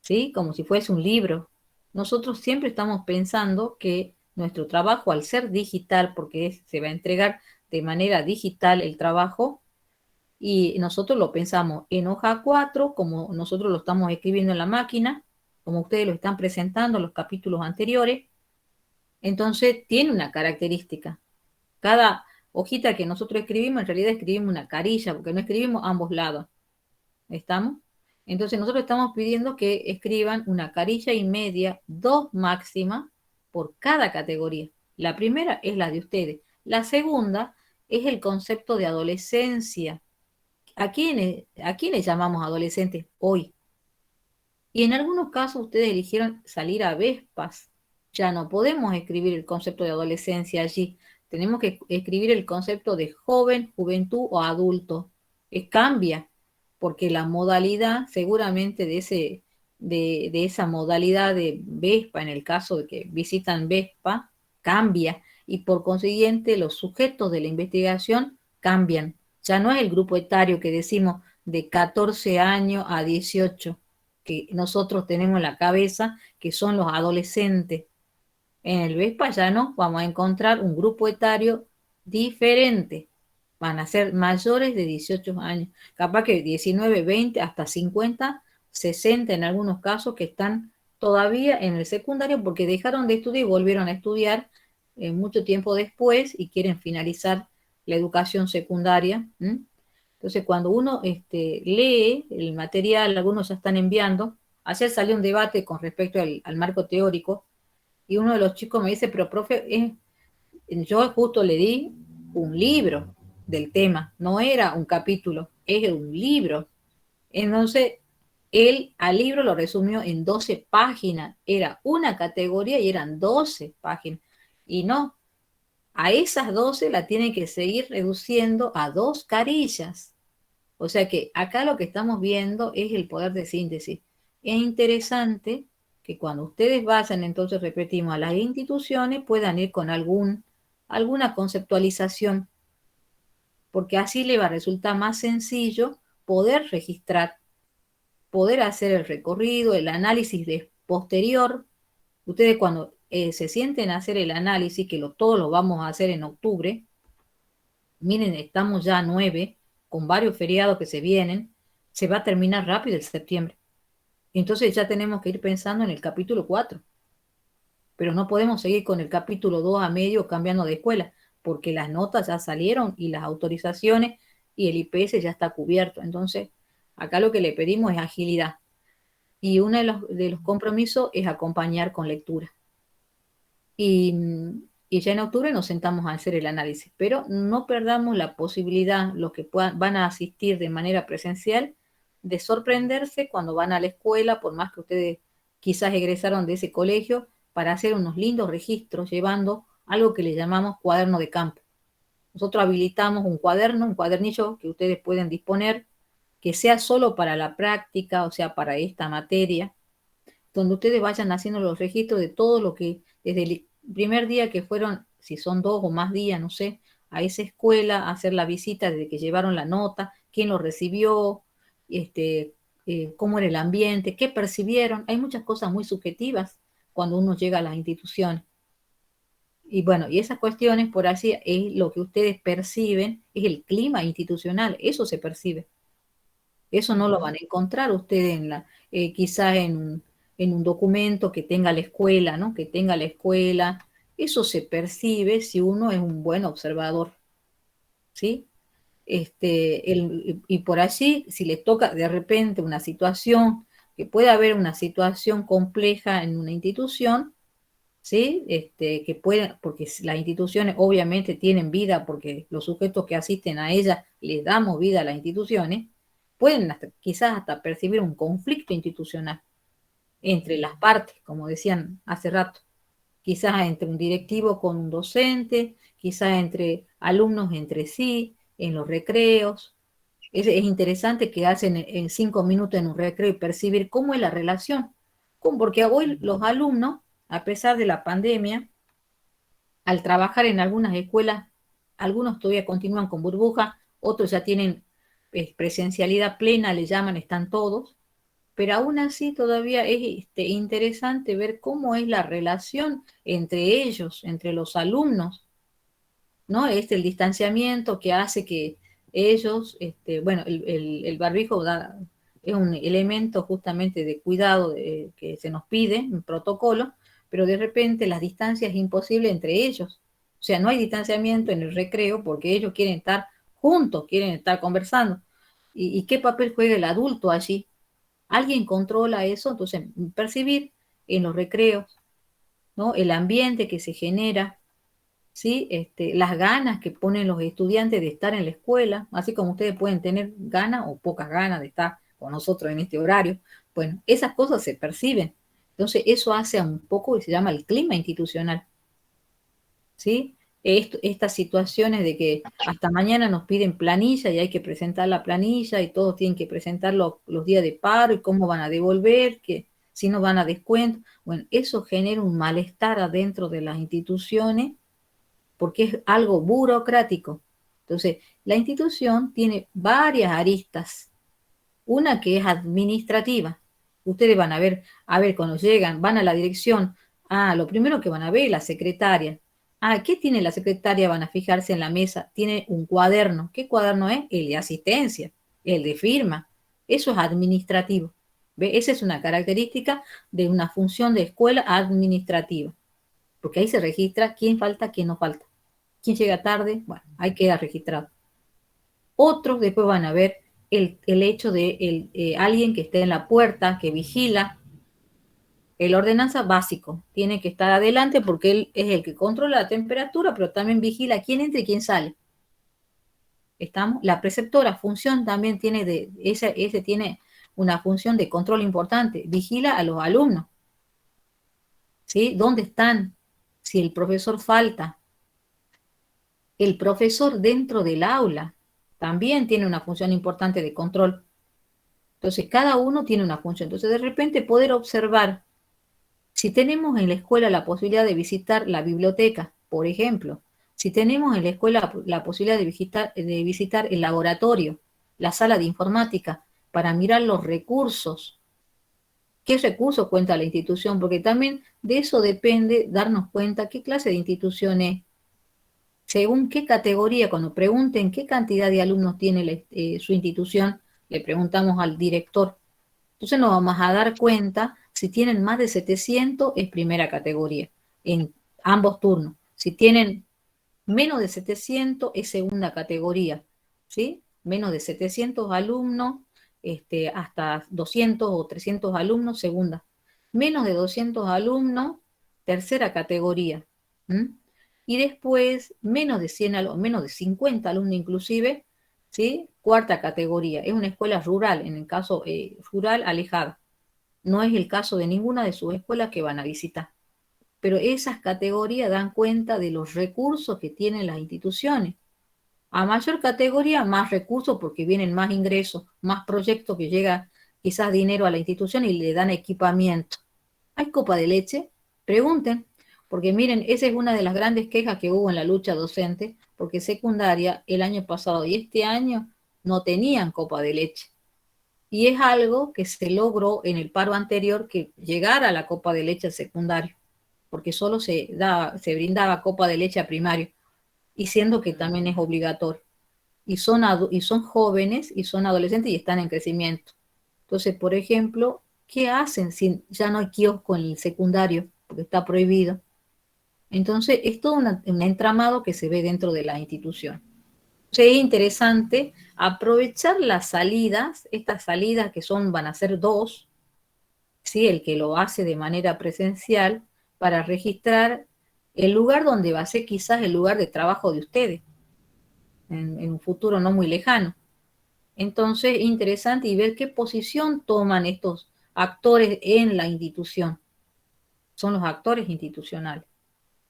¿sí? Como si fuese un libro. Nosotros siempre estamos pensando que nuestro trabajo, al ser digital, porque se va a entregar de manera digital el trabajo, y nosotros lo pensamos en hoja 4, como nosotros lo estamos escribiendo en la máquina, como ustedes lo están presentando en los capítulos anteriores. Entonces tiene una característica. Cada hojita que nosotros escribimos, en realidad escribimos una carilla, porque no escribimos ambos lados. ¿Estamos? Entonces nosotros estamos pidiendo que escriban una carilla y media, 2 máximas, por cada categoría. La primera es la de ustedes. La segunda es el concepto de adolescencia. ¿A quiénes llamamos adolescentes hoy? Y en algunos casos ustedes eligieron salir a Vespas. Ya no podemos escribir el concepto de adolescencia allí. Tenemos que escribir el concepto de joven, juventud o adulto. Cambia, porque la modalidad seguramente de esa modalidad de Vespa, en el caso de que visitan Vespa, cambia. Y por consiguiente los sujetos de la investigación cambian. Ya no es el grupo etario que decimos de 14 años a 18 que nosotros tenemos en la cabeza, que son los adolescentes. En el Vespa ya no, vamos a encontrar un grupo etario diferente. Van a ser mayores de 18 años, capaz que 19, 20, hasta 50, 60 en algunos casos que están todavía en el secundario porque dejaron de estudiar y volvieron a estudiar mucho tiempo después y quieren finalizar la educación secundaria. Entonces, cuando uno lee el material, algunos ya están enviando. Ayer salió un debate con respecto al marco teórico y uno de los chicos me dice, pero profe, yo justo le di un libro del tema, no era un capítulo, es un libro. Entonces, él al libro lo resumió en 12 páginas, era una categoría y eran 12 páginas. Y no, a esas 12 la tienen que seguir reduciendo a 2 carillas. O sea que acá lo que estamos viendo es el poder de síntesis. Es interesante que cuando ustedes vayan, entonces repetimos, a las instituciones puedan ir con alguna conceptualización, porque así le va a resultar más sencillo poder registrar, poder hacer el recorrido, el análisis posterior. Ustedes cuando se sienten a hacer el análisis, que todos lo vamos a hacer en octubre, miren, estamos ya a 9, con varios feriados que se vienen, se va a terminar rápido el septiembre. Entonces ya tenemos que ir pensando en el capítulo 4. Pero no podemos seguir con el capítulo 2 a medio cambiando de escuela, porque las notas ya salieron y las autorizaciones y el IPS ya está cubierto. Entonces, acá lo que le pedimos es agilidad. Y uno de los compromisos es acompañar con lectura. Y, y ya en octubre nos sentamos a hacer el análisis, pero no perdamos la posibilidad, los que van a asistir de manera presencial, de sorprenderse cuando van a la escuela, por más que ustedes quizás egresaron de ese colegio, para hacer unos lindos registros llevando algo que le llamamos cuaderno de campo. Nosotros habilitamos un cuaderno, un cuadernillo que ustedes pueden disponer, que sea solo para la práctica, o sea, para esta materia, donde ustedes vayan haciendo los registros de todo lo que, desde el primer día que fueron, si son 2 o más días, no sé, a esa escuela, hacer la visita desde que llevaron la nota, quién lo recibió, cómo era el ambiente, qué percibieron. Hay muchas cosas muy subjetivas cuando uno llega a las instituciones. Y bueno, y esas cuestiones, por así, es lo que ustedes perciben, es el clima institucional, eso se percibe. Eso no lo van a encontrar ustedes quizás en un documento que tenga la escuela, ¿no? Que tenga la escuela. Eso se percibe si uno es un buen observador, ¿sí? Y por allí, si les toca de repente una situación, que puede haber una situación compleja en una institución, ¿sí? Que pueden, porque las instituciones obviamente tienen vida, porque los sujetos que asisten a ellas les damos vida a las instituciones, pueden quizás hasta percibir un conflicto institucional entre las partes, como decían hace rato, quizás entre un directivo con un docente, quizás entre alumnos entre sí, en los recreos. Es interesante que hacen en 5 minutos en un recreo y percibir cómo es la relación, porque hoy los alumnos, a pesar de la pandemia, al trabajar en algunas escuelas, algunos todavía continúan con burbuja, otros ya tienen presencialidad plena, le llaman, están todos, pero aún así todavía es interesante ver cómo es la relación entre ellos, entre los alumnos, ¿no? El distanciamiento que hace que ellos, bueno, el barbijo es un elemento justamente de cuidado que se nos pide, un protocolo, pero de repente las distancias es imposible entre ellos. O sea, no hay distanciamiento en el recreo porque ellos quieren estar juntos, quieren estar conversando. ¿Y qué papel juega el adulto allí? ¿Alguien controla eso? Entonces, percibir en los recreos, ¿no? El ambiente que se genera, ¿sí? Las ganas que ponen los estudiantes de estar en la escuela, así como ustedes pueden tener ganas o pocas ganas de estar con nosotros en este horario. Bueno, esas cosas se perciben. Entonces, eso hace un poco que se llama el clima institucional, ¿sí? Estas situaciones de que hasta mañana nos piden planilla y hay que presentar la planilla y todos tienen que presentar los días de paro y cómo van a devolver, que si no van a descuento. Bueno, eso genera un malestar adentro de las instituciones porque es algo burocrático. Entonces, la institución tiene varias aristas. Una que es administrativa. Ustedes van a ver, cuando llegan, van a la dirección. Lo primero que van a ver es la secretaria. ¿Qué tiene la secretaria? Van a fijarse en la mesa. Tiene un cuaderno. ¿Qué cuaderno es? El de asistencia, el de firma. Eso es administrativo. ¿Ve? Esa es una característica de una función de escuela administrativa. Porque ahí se registra quién falta, quién no falta. ¿Quién llega tarde? Bueno, ahí queda registrado. Otros después van a ver el hecho de alguien que esté en la puerta, que vigila. El ordenanza básico tiene que estar adelante porque él es el que controla la temperatura, pero también vigila quién entra y quién sale. ¿Estamos? La preceptora, función también tiene ese tiene una función de control importante. Vigila a los alumnos. ¿Sí? ¿Dónde están? Si el profesor falta. El profesor dentro del aula también tiene una función importante de control. Entonces, cada uno tiene una función. Entonces, de repente poder observar, si tenemos en la escuela la posibilidad de visitar la biblioteca, por ejemplo, si tenemos en la escuela la posibilidad de visitar el laboratorio, la sala de informática, para mirar los recursos, qué recursos cuenta la institución, porque también de eso depende darnos cuenta qué clase de institución es, según qué categoría, cuando pregunten qué cantidad de alumnos tiene su institución, le preguntamos al director. Entonces nos vamos a dar cuenta, si tienen más de 700 es primera categoría, en ambos turnos. Si tienen menos de 700 es segunda categoría, ¿sí? menos de 700 alumnos, hasta 200 o 300 alumnos, segunda. Menos de 200 alumnos, tercera categoría. ¿Mm? Y después, menos de 100 menos de 50 alumnos inclusive, ¿sí? Cuarta categoría. Es una escuela rural, en el caso rural alejada. No es el caso de ninguna de sus escuelas que van a visitar. Pero esas categorías dan cuenta de los recursos que tienen las instituciones. A mayor categoría, más recursos porque vienen más ingresos, más proyectos que llega quizás dinero a la institución y le dan equipamiento. ¿Hay copa de leche? Pregunten, porque miren, esa es una de las grandes quejas que hubo en la lucha docente, porque secundaria el año pasado y este año no tenían copa de leche. Y es algo que se logró en el paro anterior que llegara la copa de leche al secundario, porque solo se brindaba copa de leche a primario, y siendo que también es obligatorio. Y son jóvenes y son adolescentes y están en crecimiento. Entonces, por ejemplo, ¿qué hacen si ya no hay kiosco en el secundario? Porque está prohibido. Entonces, es todo un entramado que se ve dentro de la institución. Entonces, es interesante aprovechar las salidas, estas salidas que van a ser dos, ¿sí? El que lo hace de manera presencial, para registrar el lugar donde va a ser quizás el lugar de trabajo de ustedes, en un futuro no muy lejano. Entonces, interesante y ver qué posición toman estos actores en la institución. Son los actores institucionales.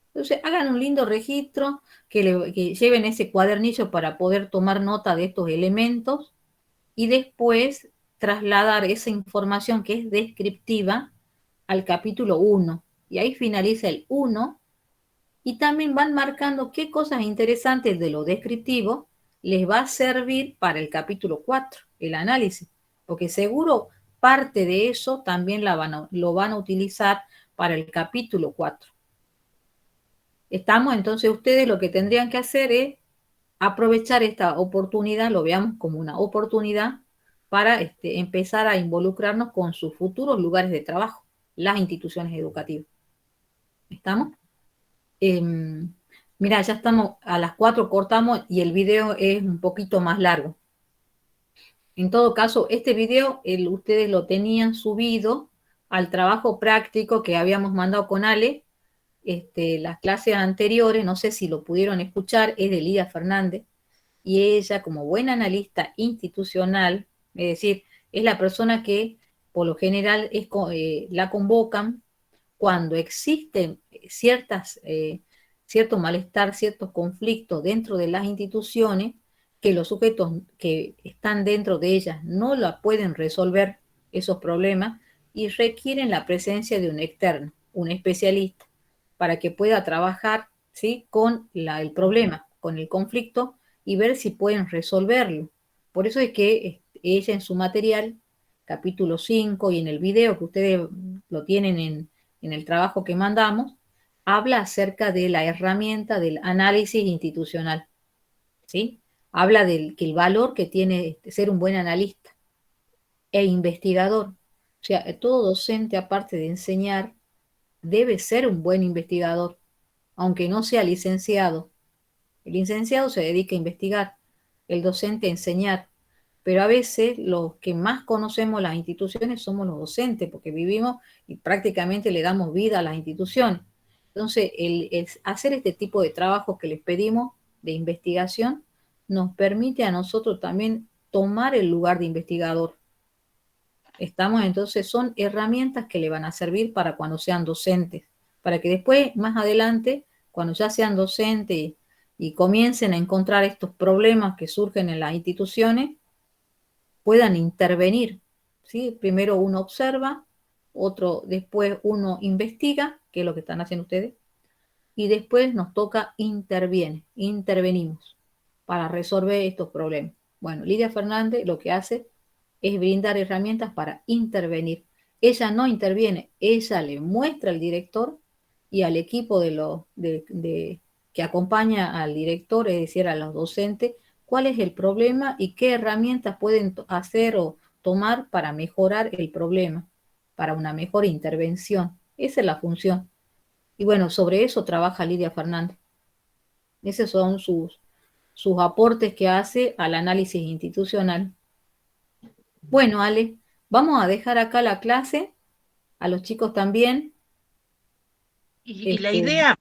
Entonces, hagan un lindo registro, que lleven ese cuadernillo para poder tomar nota de estos elementos y después trasladar esa información que es descriptiva al capítulo 1. Y ahí finaliza el 1 y también van marcando qué cosas interesantes de lo descriptivo les va a servir para el capítulo 4, el análisis, porque seguro parte de eso también lo van a utilizar para el capítulo 4. Estamos, entonces ustedes lo que tendrían que hacer es aprovechar esta oportunidad, lo veamos como una oportunidad para empezar a involucrarnos con sus futuros lugares de trabajo, las instituciones educativas. ¿Estamos? Mira, ya estamos a las 4, cortamos y el video es un poquito más largo. En todo caso, este video ustedes lo tenían subido al trabajo práctico que habíamos mandado con Ale, las clases anteriores, no sé si lo pudieron escuchar, es de Lidia Fernández, y ella como buena analista institucional, es decir, es la persona que por lo general la convocan cuando existen cierto malestar, ciertos conflictos dentro de las instituciones, que los sujetos que están dentro de ellas no la pueden resolver esos problemas y requieren la presencia de un externo, un especialista, para que pueda trabajar, ¿sí?, con el problema, con el conflicto y ver si pueden resolverlo. Por eso es que ella en su material, capítulo 5 y en el video que ustedes lo tienen en el trabajo que mandamos, habla acerca de la herramienta del análisis institucional, ¿sí? Habla que el valor que tiene ser un buen analista e investigador. O sea, todo docente, aparte de enseñar, debe ser un buen investigador, aunque no sea licenciado. El licenciado se dedica a investigar, el docente a enseñar, pero a veces los que más conocemos las instituciones somos los docentes, porque vivimos y prácticamente le damos vida a las instituciones. Entonces, hacer este tipo de trabajos que les pedimos de investigación nos permite a nosotros también tomar el lugar de investigador. Entonces, son herramientas que le van a servir para cuando sean docentes, para que después, más adelante, cuando ya sean docentes y comiencen a encontrar estos problemas que surgen en las instituciones, puedan intervenir, ¿sí? Primero uno observa, después uno investiga, que es lo que están haciendo ustedes, y después nos toca intervenimos para resolver estos problemas. Bueno, Lidia Fernández lo que hace es brindar herramientas para intervenir. Ella no interviene, ella le muestra al director y al equipo que acompaña al director, es decir, a los docentes, cuál es el problema y qué herramientas pueden hacer o tomar para mejorar el problema, para una mejor intervención. Esa es la función. Y bueno, sobre eso trabaja Lidia Fernández. Esos son sus aportes que hace al análisis institucional. Bueno, Ale, vamos a dejar acá la clase, a los chicos también. Y la idea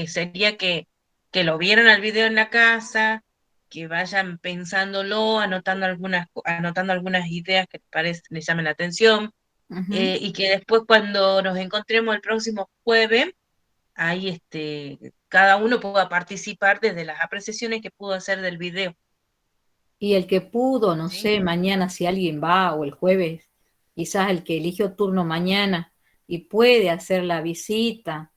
sería que lo vieran al video en la casa, que vayan pensándolo, anotando algunas ideas que les llamen la atención, Ujú. y que después cuando nos encontremos el próximo jueves, ahí cada uno pueda participar desde las apreciaciones que pudo hacer del video. Y el que pudo, no ¿Sí? sé, mañana si alguien va o el jueves, quizás el que eligió turno mañana y puede hacer la visita.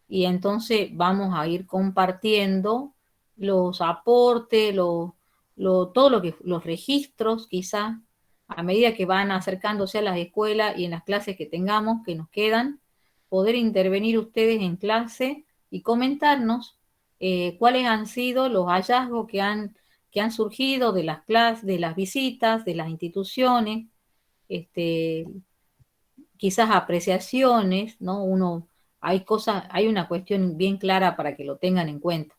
Y entonces vamos a ir compartiendo los aportes, todo lo que, los registros, quizás, a medida que van acercándose a las escuelas y en las clases que tengamos, que nos quedan, poder intervenir ustedes en clase y comentarnos cuáles han sido los hallazgos que han surgido de las clases, de las visitas, de las instituciones, quizás apreciaciones, ¿no? Hay una cuestión bien clara para que lo tengan en cuenta.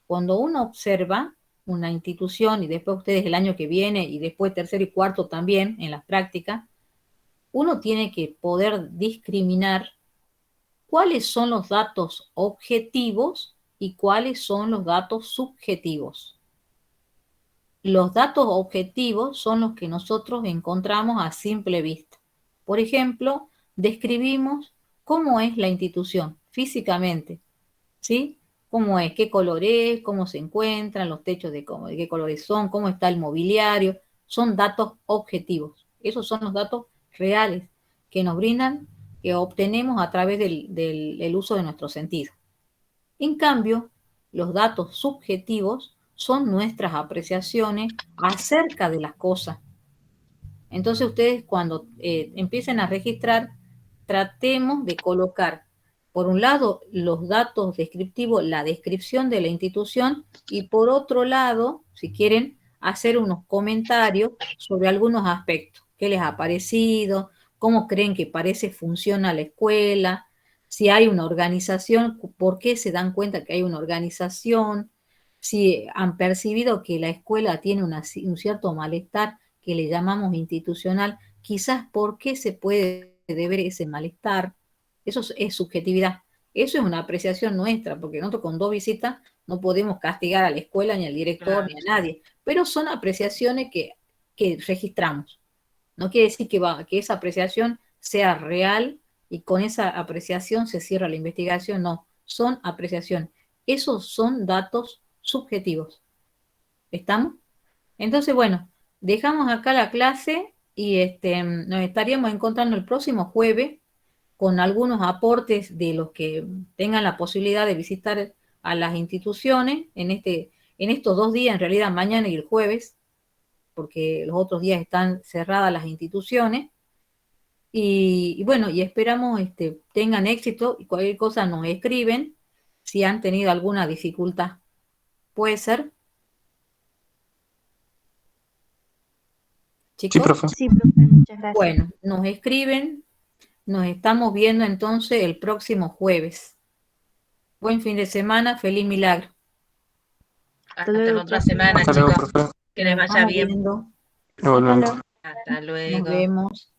Cuando uno observa una institución y después ustedes el año que viene y después tercero y cuarto también en las prácticas, uno tiene que poder discriminar cuáles son los datos objetivos y cuáles son los datos subjetivos. Los datos objetivos son los que nosotros encontramos a simple vista. Por ejemplo, describimos cómo es la institución físicamente, ¿sí? Cómo es, qué color es, cómo se encuentran, los techos de qué colores son, cómo está el mobiliario. Son datos objetivos. Esos son los datos reales que nos brindan, que obtenemos a través del uso de nuestros sentidos. En cambio, los datos subjetivos son nuestras apreciaciones acerca de las cosas. Entonces ustedes cuando empiecen a registrar, tratemos de colocar, por un lado, los datos descriptivos, la descripción de la institución, y por otro lado, si quieren, hacer unos comentarios sobre algunos aspectos. ¿Qué les ha parecido? ¿Cómo creen que funciona la escuela? Si hay una organización, ¿por qué se dan cuenta que hay una organización? Si han percibido que la escuela tiene un cierto malestar que le llamamos institucional, quizás por qué se puede deber ese malestar. Eso es subjetividad. Eso es una apreciación nuestra, porque nosotros con 2 visitas no podemos castigar a la escuela, ni al director, Claro. ni a nadie, pero son apreciaciones que registramos. No quiere decir que esa apreciación sea real y con esa apreciación se cierra la investigación, no, son apreciaciones. Esos son datos subjetivos. ¿Estamos? Entonces, bueno, dejamos acá la clase y nos estaríamos encontrando el próximo jueves con algunos aportes de los que tengan la posibilidad de visitar a las instituciones en estos 2 días, en realidad mañana y el jueves, porque los otros días están cerradas las instituciones. Y bueno, y esperamos tengan éxito y cualquier cosa nos escriben si han tenido alguna dificultad. ¿Puede ser? Sí, Chicos. profe. Sí, profe, muchas gracias. Bueno, nos escriben, nos estamos viendo entonces el próximo jueves. Buen fin de semana, feliz milagro. Hasta luego, la otra profe. semana, Hasta luego, chicos. profe. Que les Nos vaya vamos bien. viendo, Igualmente. Hasta nos luego. vemos.